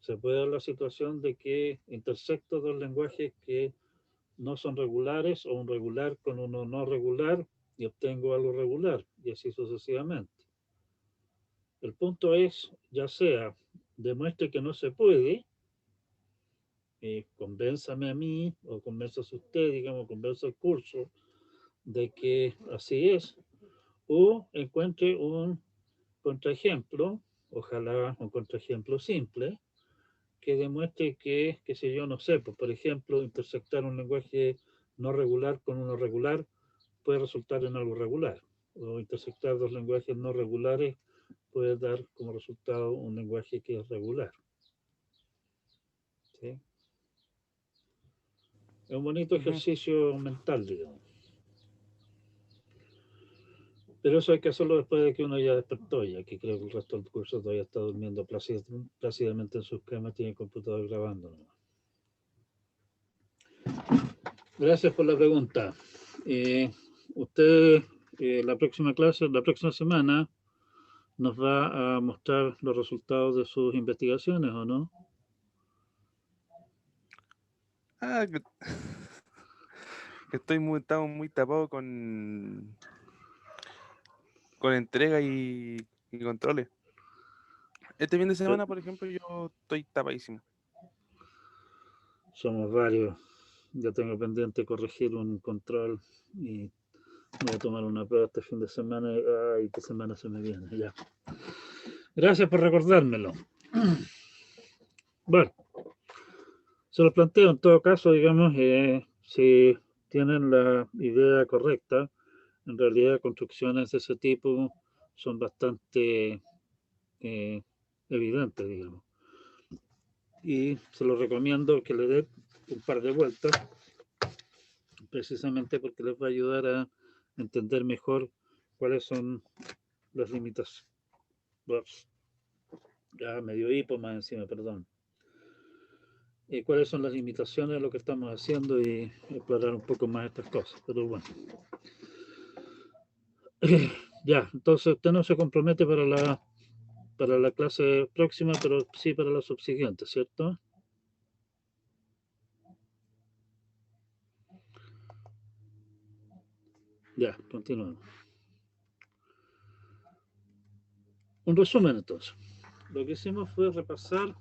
Se puede dar la situación de que intersecto dos lenguajes que no son regulares o un regular con uno no regular y obtengo algo regular y así sucesivamente. El punto es, ya sea demuestre que no se puede, convénzame a mí o convenza a usted, digamos, convenza al curso de que así es, o encuentre un contraejemplo, ojalá un contraejemplo simple, que demuestre que, qué sé yo, no sé, pues, por ejemplo, intersectar un lenguaje no regular con uno regular puede resultar en algo regular, o intersectar dos lenguajes no regulares puede dar como resultado un lenguaje que es regular. ¿Sí? Es un bonito Ujú. ejercicio mental, digamos. Pero eso hay que hacerlo después de que uno ya despertó, ya que creo que el resto del curso todavía está durmiendo plácidamente en sus camas, tiene el computador grabando, ¿no? Gracias por la pregunta. Usted, la próxima clase, la próxima semana, nos va a mostrar los resultados de sus investigaciones, ¿o no? Ah, que estamos muy tapados con entrega y controles. Este fin de Pero semana, por ejemplo, yo estoy tapadísimo. somos varios. Ya tengo pendiente corregir un control y voy a tomar una prueba este fin de semana. Ay, qué semana se me viene, ya. Gracias por recordármelo. Bueno, se lo planteo en todo caso, digamos, si tienen la idea correcta, en realidad construcciones de ese tipo son bastante eh, evidentes, digamos. Y se lo recomiendo que le dé un par de vueltas, precisamente porque les va a ayudar a entender mejor cuáles son las limitaciones. Ya medio hipo más encima, perdón. Cuáles son las limitaciones de lo que estamos haciendo y explorar un poco más estas cosas. Pero bueno, ya, entonces usted no se compromete para la clase próxima, pero sí para la subsiguiente, ¿cierto? Ya, continuamos. Un resumen entonces. Lo que hicimos fue repasar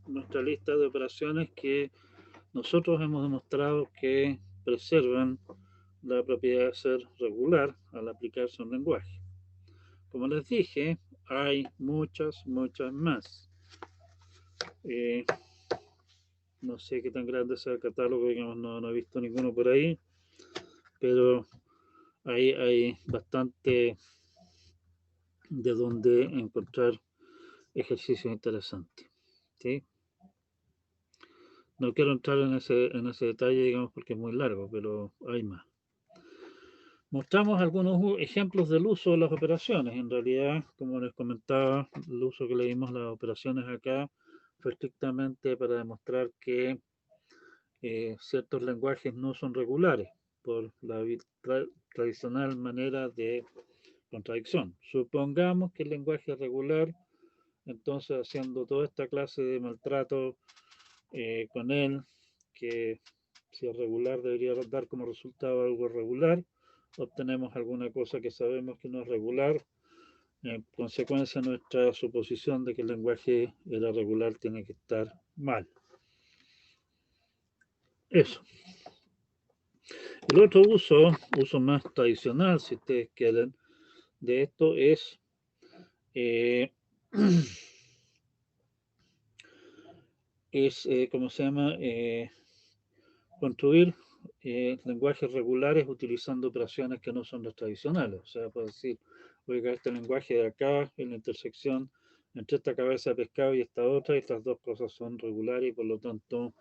nuestra lista de operaciones que nosotros hemos demostrado que preservan la propiedad de ser regular al aplicarse un lenguaje. Como les dije, hay muchas más. Eh, no sé qué tan grande sea el catálogo, digamos, no he visto ninguno por ahí, pero hay bastante de donde encontrar ejercicios interesantes. ¿Sí? No quiero entrar en ese detalle, digamos, porque es muy largo, pero hay más. Mostramos algunos ejemplos del uso de las operaciones. En realidad, como les comentaba, el uso que le dimos a las operaciones acá fue estrictamente para demostrar que ciertos lenguajes no son regulares por la tradicional manera de contradicción. Supongamos que el lenguaje es regular, entonces haciendo toda esta clase de maltrato con él, que si es regular debería dar como resultado algo regular, obtenemos alguna cosa que sabemos que no es regular. En consecuencia, nuestra suposición de que el lenguaje era regular tiene que estar mal. Eso. El otro uso más tradicional, si ustedes quieren, de esto eh, ¿cómo se llama? Construir lenguajes regulares utilizando operaciones que no son las tradicionales. O sea, puedo decir, oiga, este lenguaje de acá, en la intersección entre esta cabeza de pescado y esta otra, estas dos cosas son regulares y por lo tanto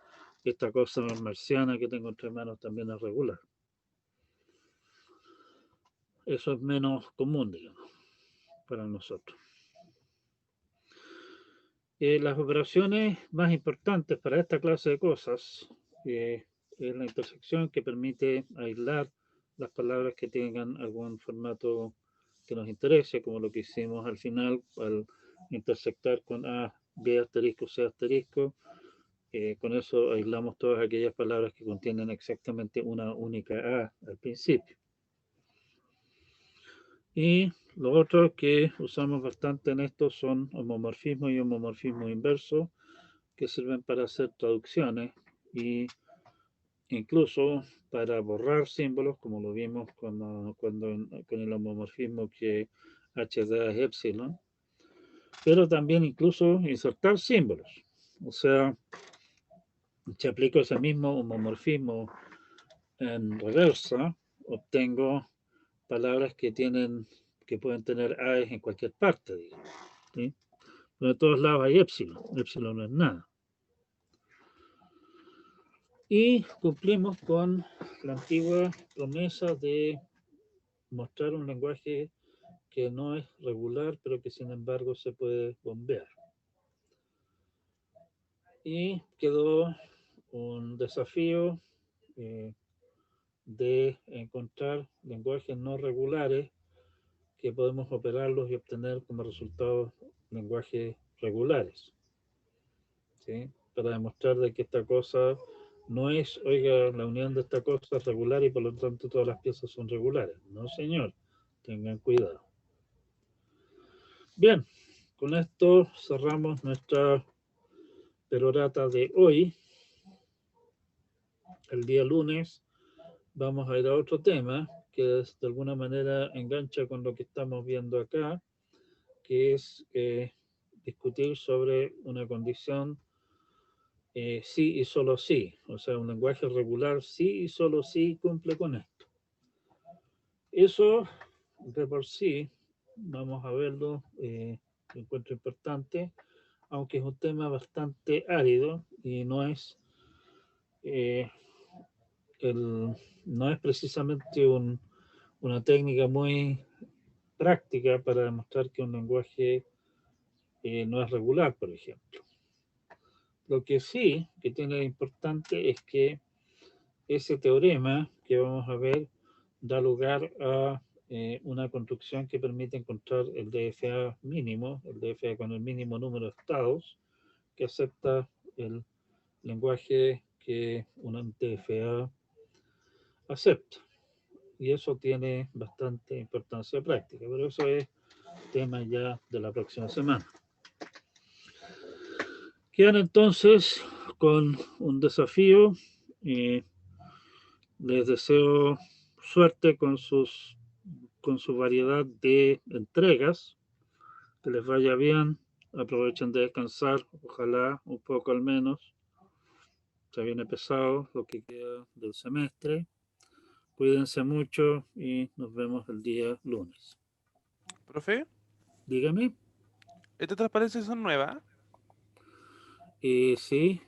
esta cosa marciana que tengo entre manos también es regular. Eso es menos común, digamos, para nosotros. Las operaciones más importantes para esta clase de cosas es la intersección que permite aislar las palabras que tengan algún formato que nos interese, como lo que hicimos al final al intersectar con A, B asterisco, C asterisco. Con eso aislamos todas aquellas palabras que contienen exactamente una única A al principio. Y lo otro que usamos bastante en esto son homomorfismo y homomorfismo inverso, que sirven para hacer traducciones e incluso para borrar símbolos, como lo vimos con el homomorfismo que H da es epsilon, pero también incluso insertar símbolos. O sea, si aplico ese mismo homomorfismo en reversa, obtengo palabras que pueden tener AES en cualquier parte, digamos, ¿sí? Pero de todos lados hay epsilon no es nada. Y cumplimos con la antigua promesa de mostrar un lenguaje que no es regular, pero que sin embargo se puede bombear. Y quedó un desafío de encontrar lenguajes no regulares que podemos operarlos y obtener como resultado lenguajes regulares, ¿sí? Para demostrar de que esta cosa no es, oiga, la unión de esta cosa es regular y por lo tanto todas las piezas son regulares. No, señor, tengan cuidado. Bien, con esto cerramos nuestra perorata de hoy. El día lunes vamos a ir a otro tema que de alguna manera engancha con lo que estamos viendo acá, que es discutir sobre una condición sí y solo sí. O sea, un lenguaje regular sí y solo sí cumple con esto. Eso de por sí, vamos a verlo, lo encuentro importante, aunque es un tema bastante árido y eh, no es precisamente una técnica muy práctica para demostrar que un lenguaje no es regular, por ejemplo. Lo que sí que tiene de importante es que ese teorema que vamos a ver da lugar a una construcción que permite encontrar el DFA mínimo, el DFA con el mínimo número de estados, que acepta el lenguaje que un DFA acepta. Y eso tiene bastante importancia práctica, pero eso es tema ya de la próxima semana. Quedan entonces con un desafío. Les deseo suerte con su variedad de entregas, que les vaya bien, aprovechen de descansar, ojalá un poco al menos. Se viene pesado lo que queda del semestre. Cuídense mucho y nos vemos el día lunes. Profe, Dígame. ¿estas transparencias son nuevas? Sí,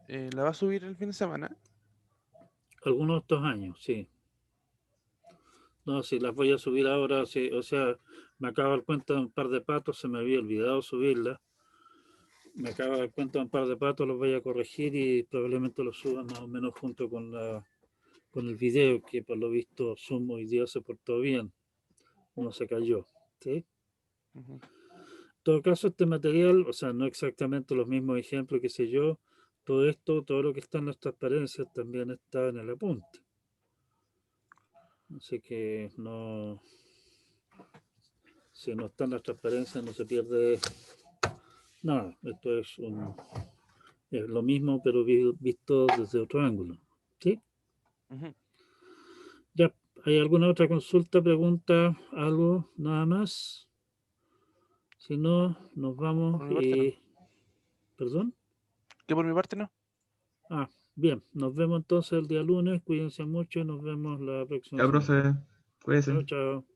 ¿La va a subir el fin de semana? algunos de estos años, sí. No, sí, las voy a subir ahora, sí, o sea, me acabo de dar cuenta de un par de patos, se me había olvidado subirlas. Me acabo de dar cuenta de un par de patos, los voy a corregir y probablemente los suba más o menos junto con el video, que por lo visto Zoom hoy día se portó bien, no se cayó. ¿Sí? Ujú. En todo caso, este material, o sea, no exactamente los mismos ejemplos, qué sé yo, todo esto, todo lo que está en las transparencias también está en el apunte. Así que no, si no están las transparencias no se pierde nada. Esto es lo mismo, pero visto desde otro ángulo. ¿Sí? Ujú. Ya, ¿hay alguna otra consulta, pregunta, algo, nada más? Si no, nos vamos. Por mi parte no. ¿Perdón? Que por mi parte no. Ah, bien, nos vemos entonces el día lunes. Cuídense mucho y nos vemos la próxima Ya, semana. profe, cuídese. Chao, chao.